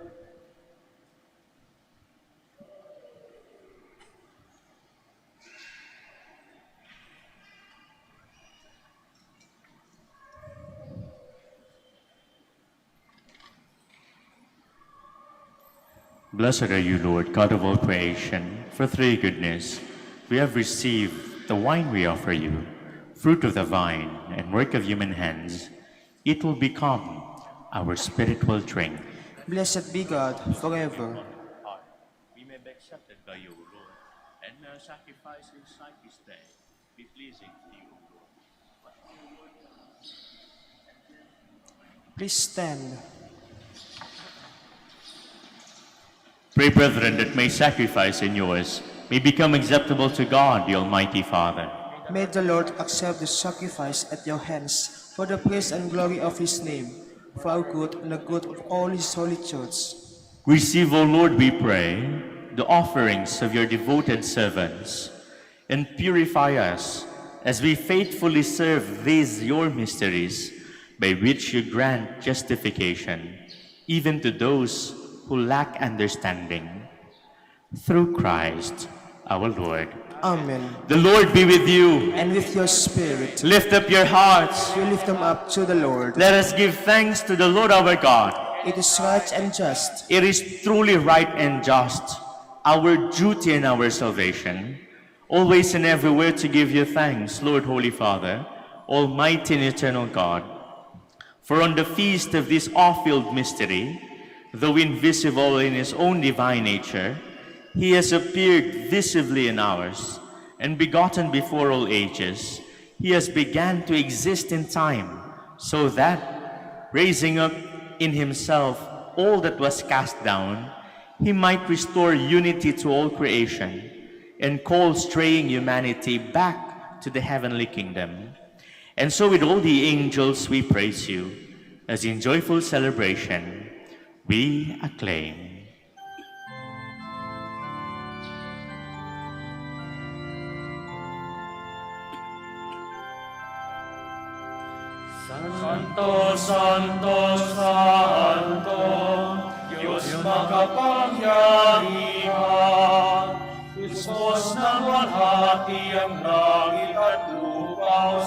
Blessed are you, Lord, God of all creation, for through your goodness we have received the wine we offer you, fruit of the vine and work of human hands. It will become our spiritual drink. Blessed be God forever. We may be accepted by you, Lord, and may our sacrifice inside this day be pleasing to you, Lord. Please stand. Pray, brethren, that my sacrifice and yours may become acceptable to God, the Almighty Father. May the Lord accept the sacrifice at your hands for the praise and glory of his name, for our good and the good of all his holy church. Receive, O Lord, we pray, the offerings of your devoted servants, and purify us as we faithfully serve these your mysteries, by which you grant justification, even to those who lack understanding. Through Christ our Lord. Amen. The Lord be with you. And with your spirit, Lift up your hearts. we lift them up to the Lord. Let us give thanks to the Lord our God. It is right and just, It is truly right and just, our duty and our salvation, always and everywhere to give you thanks, Lord, Holy Father, Almighty and eternal God. For on the feast of this awe-filled mystery, though invisible in his own divine nature, he has appeared visibly in ours, and begotten before all ages, he has begun to exist in time, so that, raising up in himself all that was cast down, he might restore unity to all creation, and call straying humanity back to the heavenly kingdom. And so with all the angels we praise you, as in joyful celebration we acclaim. Santo, Santo, Santo, Diyos makapangyarihan, Diyos ng walhati ang langit at lupa,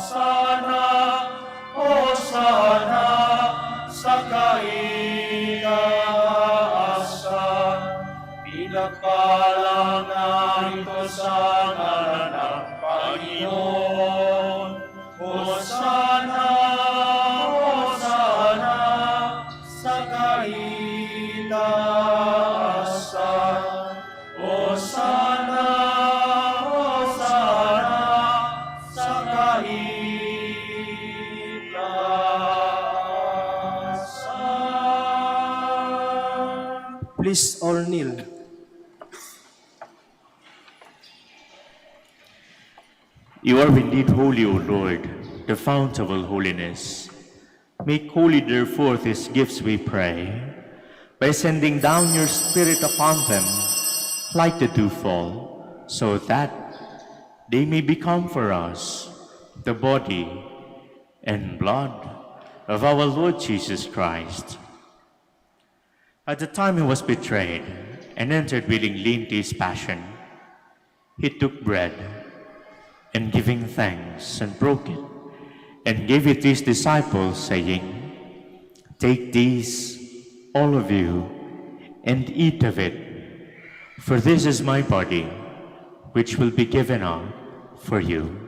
Hosana, sa kaitaasan. Pinagpala na ito sa ngalan ng Panginoon. Hosana, Hosana, sa kaitaasan. Hosana. You are indeed holy, O Lord, the fount of all holiness. Make holy, therefore, these gifts, we pray, by sending down your Spirit upon them like the dewfall, so that they may become for us the body and blood of our Lord Jesus Christ. At the time he was betrayed and entered willingly into his passion, he took bread, and giving thanks, and broke it, and gave it to his disciples, saying, "Take these, all of you, and eat of it, for this is my body, which will be given out for you."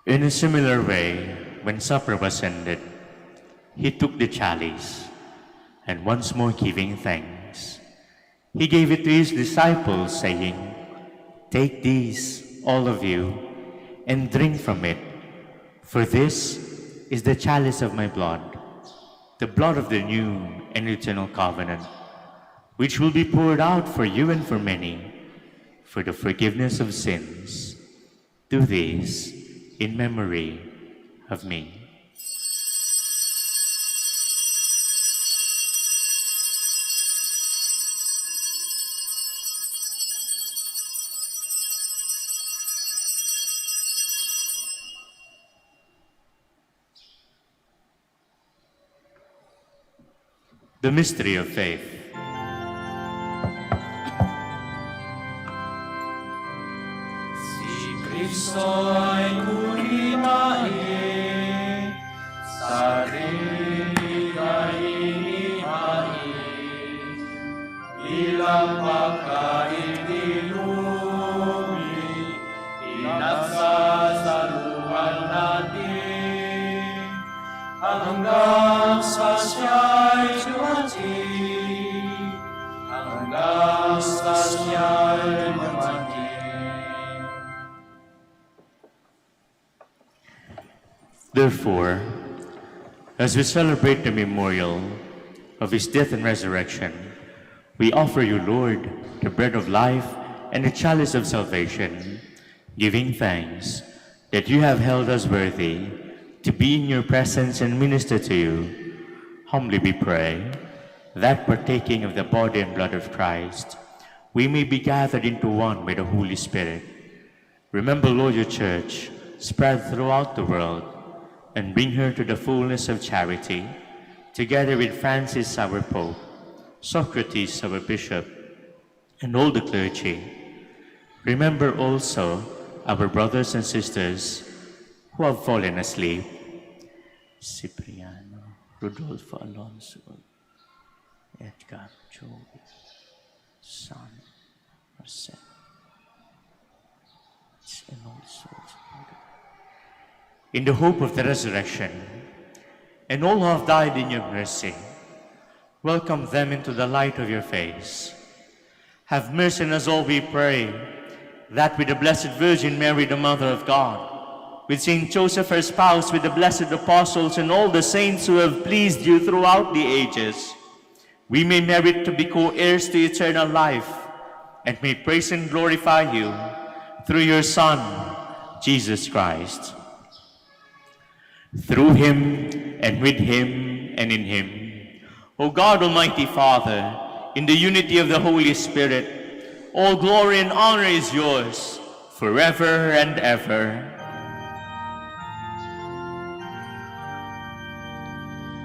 In a similar way, when supper was ended, he took the chalice, and once more giving thanks, he gave it to his disciples, saying, "Take these, all of you, and drink from it, for this is the chalice of my blood, the blood of the new and eternal covenant, which will be poured out for you and for many, for the forgiveness of sins. Do this in memory of me." The mystery of faith. Kristo ay kulitain, sarili ay inihain, ilang pagkainilumi, pinagsasaluhan natin, hanggang sa siya'y dumating, hanggang sa siya'y dumating. Therefore, as we celebrate the memorial of his death and resurrection, we offer you, Lord, the bread of life and the chalice of salvation, giving thanks that you have held us worthy to be in your presence and minister to you. Humbly we pray that, partaking of the body and blood of Christ, we may be gathered into one by the Holy Spirit. Remember, Lord, your church spread throughout the world, and bring her to the fullness of charity, together with Francis, our Pope, Socrates, our Bishop, and all the clergy. Remember also our brothers and sisters who have fallen asleep: Cipriano, Rodolfo Alonso, Edgar, Joey, Son, Marcel, and also in the hope of the resurrection, and all who have died in your mercy, welcome them into the light of your face. Have mercy on us all, we pray, that with the Blessed Virgin Mary, the Mother of God, with Saint Joseph, her spouse, with the blessed apostles, and all the saints who have pleased you throughout the ages, we may merit to be co-heirs to eternal life, and may praise and glorify you through your Son, Jesus Christ. Through him, and with him, and in him, O God, Almighty Father, in the unity of the Holy Spirit, all glory and honor is yours, forever and ever.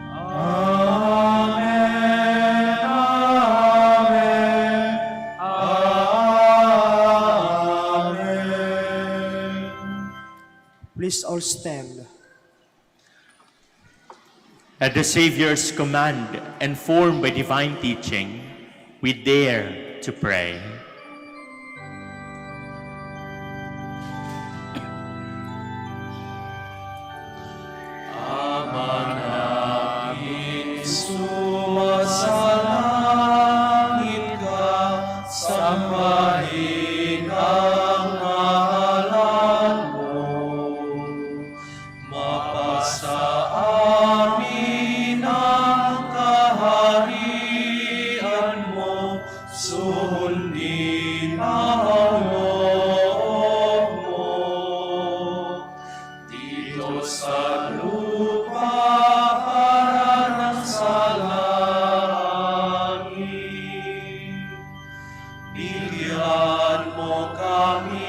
Amen, amen, amen. Please all stand. At the Savior's command and formed by divine teaching, we dare to pray. Ama namin sumasalangit ka, sambahin ang ngalan mo kami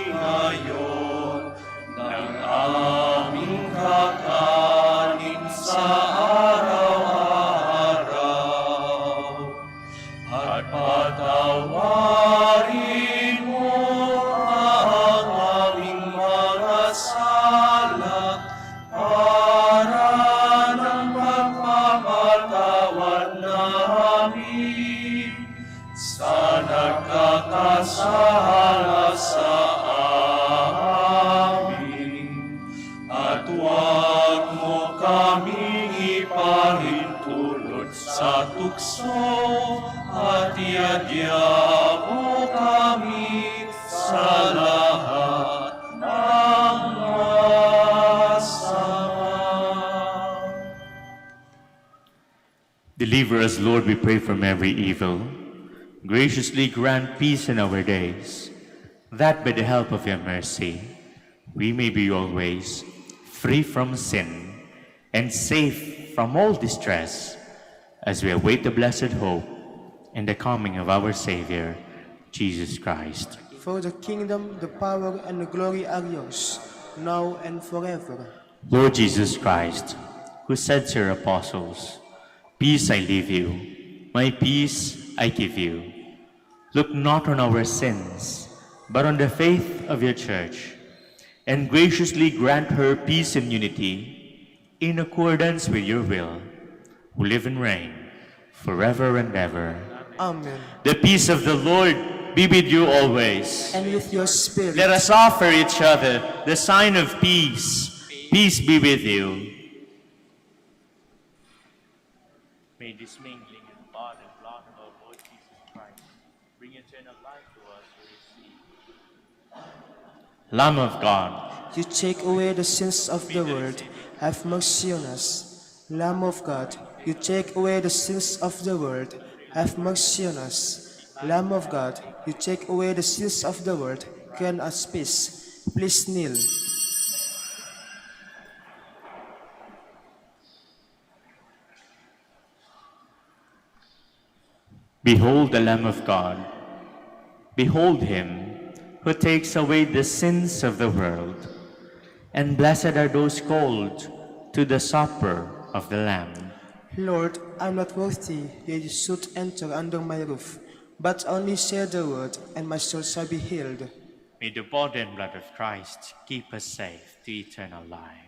ngayon ng aming kakanin sa araw-araw. At patawarin mo ang aming mga sala para ng pagpapatawad namin sa nagkakasala sa amin. At huwag mo kaming ipahintulot sa tukso at iadya mo kami sa lahat ng masama. Deliver us, Lord, we pray, from every evil. Graciously grant peace in our days, that by the help of your mercy, we may be always free from sin and safe from all distress, as we await the blessed hope and the coming of our Savior, Jesus Christ. For the kingdom, the power, and the glory are yours, now and forever. Lord Jesus Christ, who said to your apostles, "Peace I leave you, my peace I give you," look not on our sins, but on the faith of your church, and graciously grant her peace and unity in accordance with your will, who live and reign forever and ever. Amen. The peace of the Lord be with you always. And with your spirit. Let us offer each other the sign of peace. Peace be with you. May this mingling in blood and blood of our Lord Jesus Christ bring eternal life to us who receive. Lamb of God, You take away the sins of the world, have mercy on us. Lamb of God, you take away the sins of the world, have mercy on us. Lamb of God, you take away the sins of the world, grant us peace. Please kneel. behold the Lamb of God. Behold him who takes away the sins of the world. And blessed are those called to the supper of the Lamb. Lord, I am not worthy that you should enter under my roof, but only say the word, and my soul shall be healed. May the body and blood of Christ keep us safe to eternal life.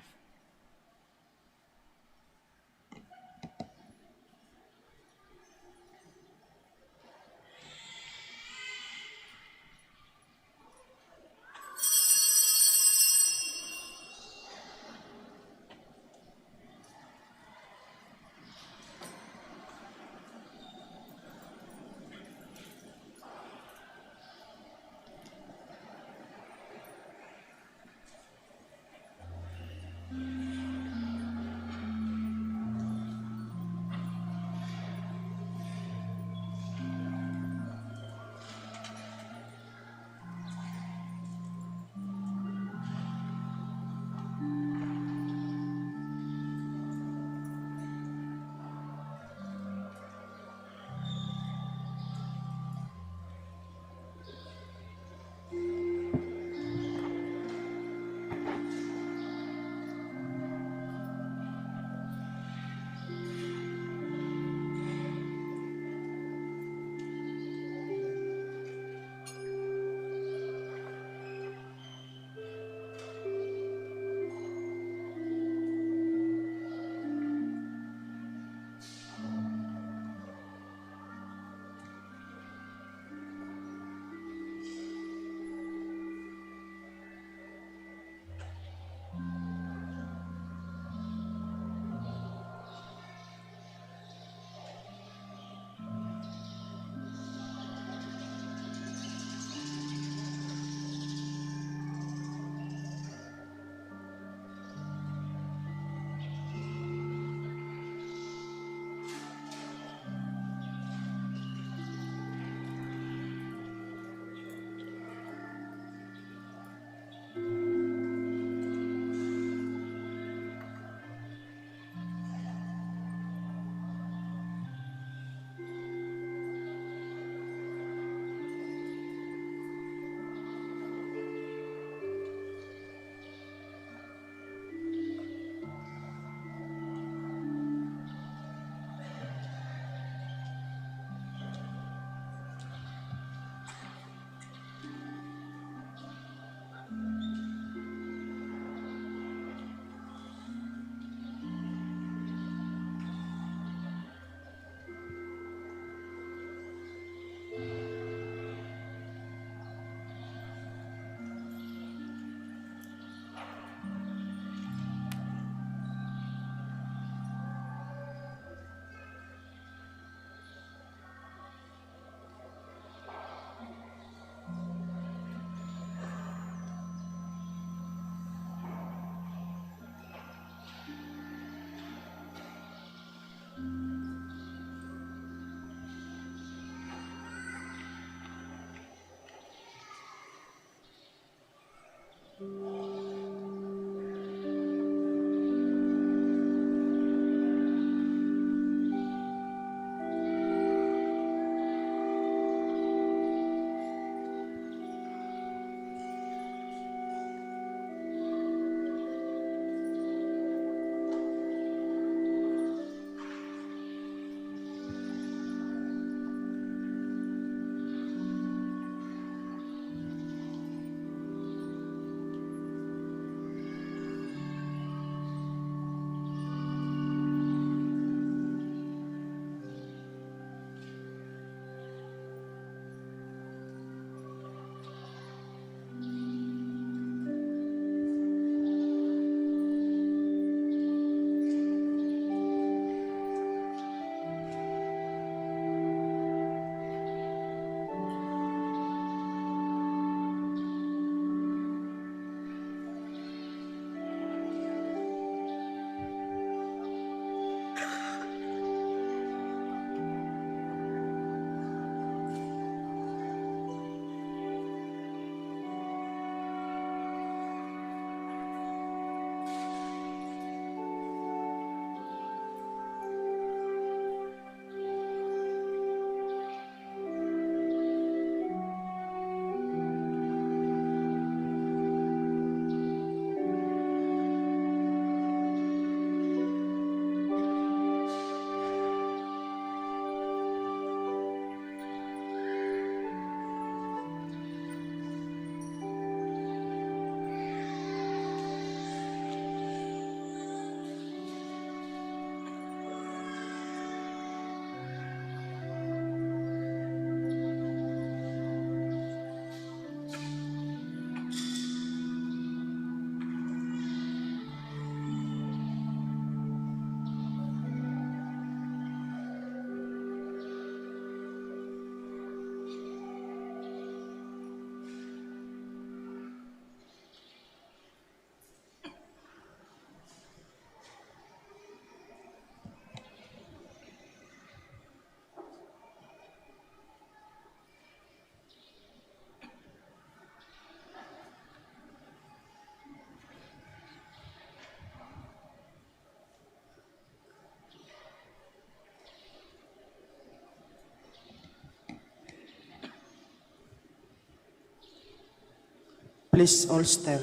Please all stand.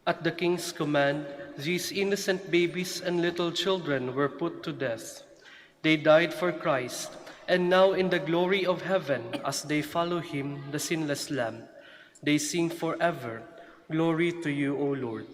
At the king's command, these innocent babies and little children were put to death. They died for Christ, and now in the glory of heaven, as they follow him, the sinless Lamb, they sing forever, "Glory to you, O Lord."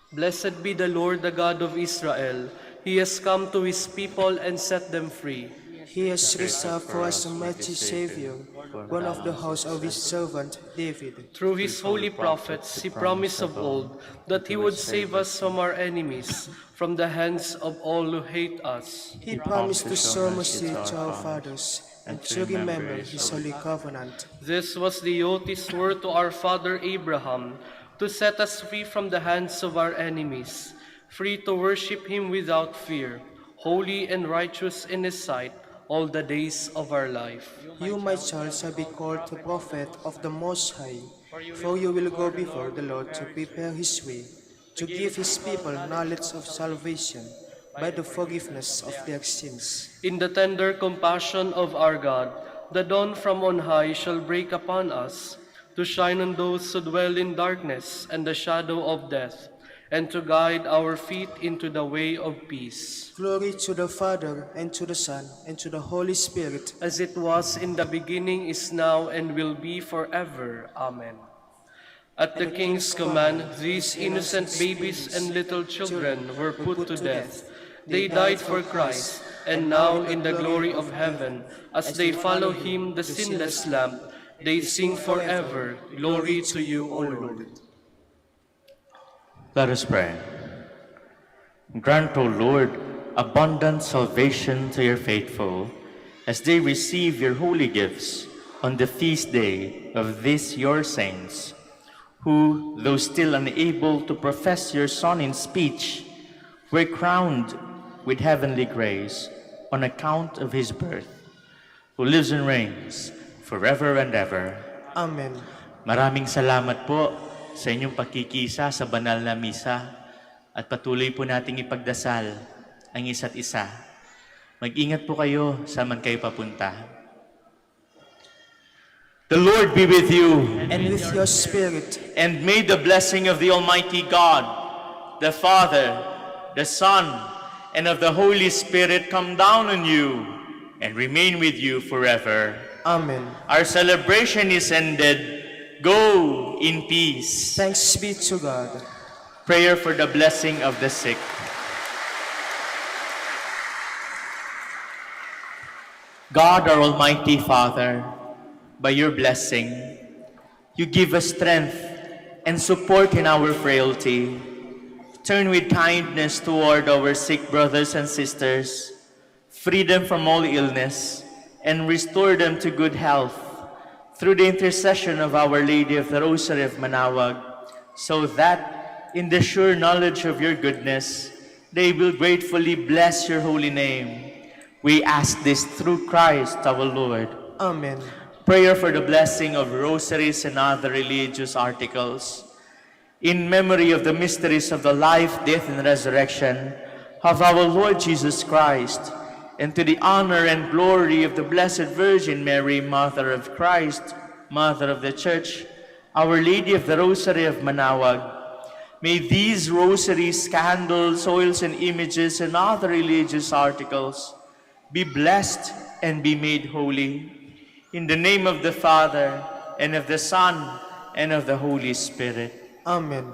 Blessed be the Lord, the God of Israel. He has come to his people and set them free. He has reserved for us a mighty Savior, one of the house of his servant David. Through his holy prophets, he promised of old that he would save us from our enemies, from the hands of all who hate us. He promised to show mercy to our fathers and to remember his holy covenant. This was the oath he swore to our father Abraham, to set us free from the hands of our enemies, free to worship him without fear, holy and righteous in his sight all the days of our life. You, my child, shall be called the prophet of the Most High, for you will go before the Lord to prepare his way, to give his people knowledge of salvation by the forgiveness of their sins. In the tender compassion of our God, the dawn from on high shall break upon us, to shine on those who dwell in darkness and the shadow of death, and to guide our feet into the way of peace. Glory to the Father, and to the Son, and to the Holy Spirit, As it was in the beginning, is now, and will be forever. Amen. At the king's command, these innocent babies and little children were put to death. They died for Christ, and now in the glory of heaven, as they follow him, the sinless Lamb, they sing forever, "Glory to you, O Lord." Let us pray. Grant, O Lord, abundant salvation to your faithful, as they receive your holy gifts on the feast day of these your saints, who, though still unable to profess your Son in speech, were crowned with heavenly grace on account of his birth, who lives and reigns forever and ever. Amen. Maraming salamat po sa inyong pakikisa sa banal na misa at patuloy po nating ipagdasal ang isa't isa. Mag-ingat po kayo saan man kayo papunta. The Lord be with you. And with your spirit. And may the blessing of the Almighty God, the Father, the Son, and of the Holy Spirit come down on you and remain with you forever. Amen. Our celebration is ended. Go in peace. Thanks be to God. Prayer for the blessing of the sick. God, our Almighty Father, by your blessing, you give us strength and support in our frailty. Turn with kindness toward our sick brothers and sisters, free them from all illness, and restore them to good health through the intercession of Our Lady of the Rosary of Manaoag, so that, in the sure knowledge of your goodness, they will gratefully bless your holy name. We ask this through Christ our Lord. Amen. Prayer for the blessing of rosaries and other religious articles. In memory of the mysteries of the life, death, and resurrection of our Lord Jesus Christ, and to the honor and glory of the Blessed Virgin Mary, Mother of Christ, Mother of the Church, Our Lady of the Rosary of Manaoag, may these rosaries, candles, oils, and images, and other religious articles be blessed and be made holy. In the name of the Father, and of the Son, and of the Holy Spirit. Amen.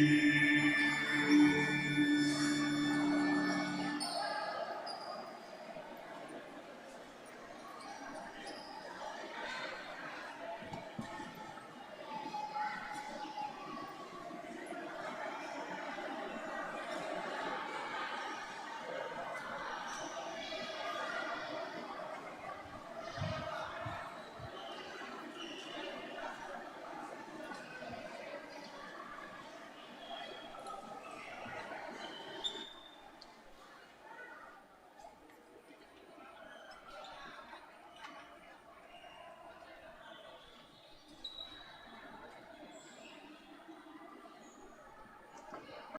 Thee.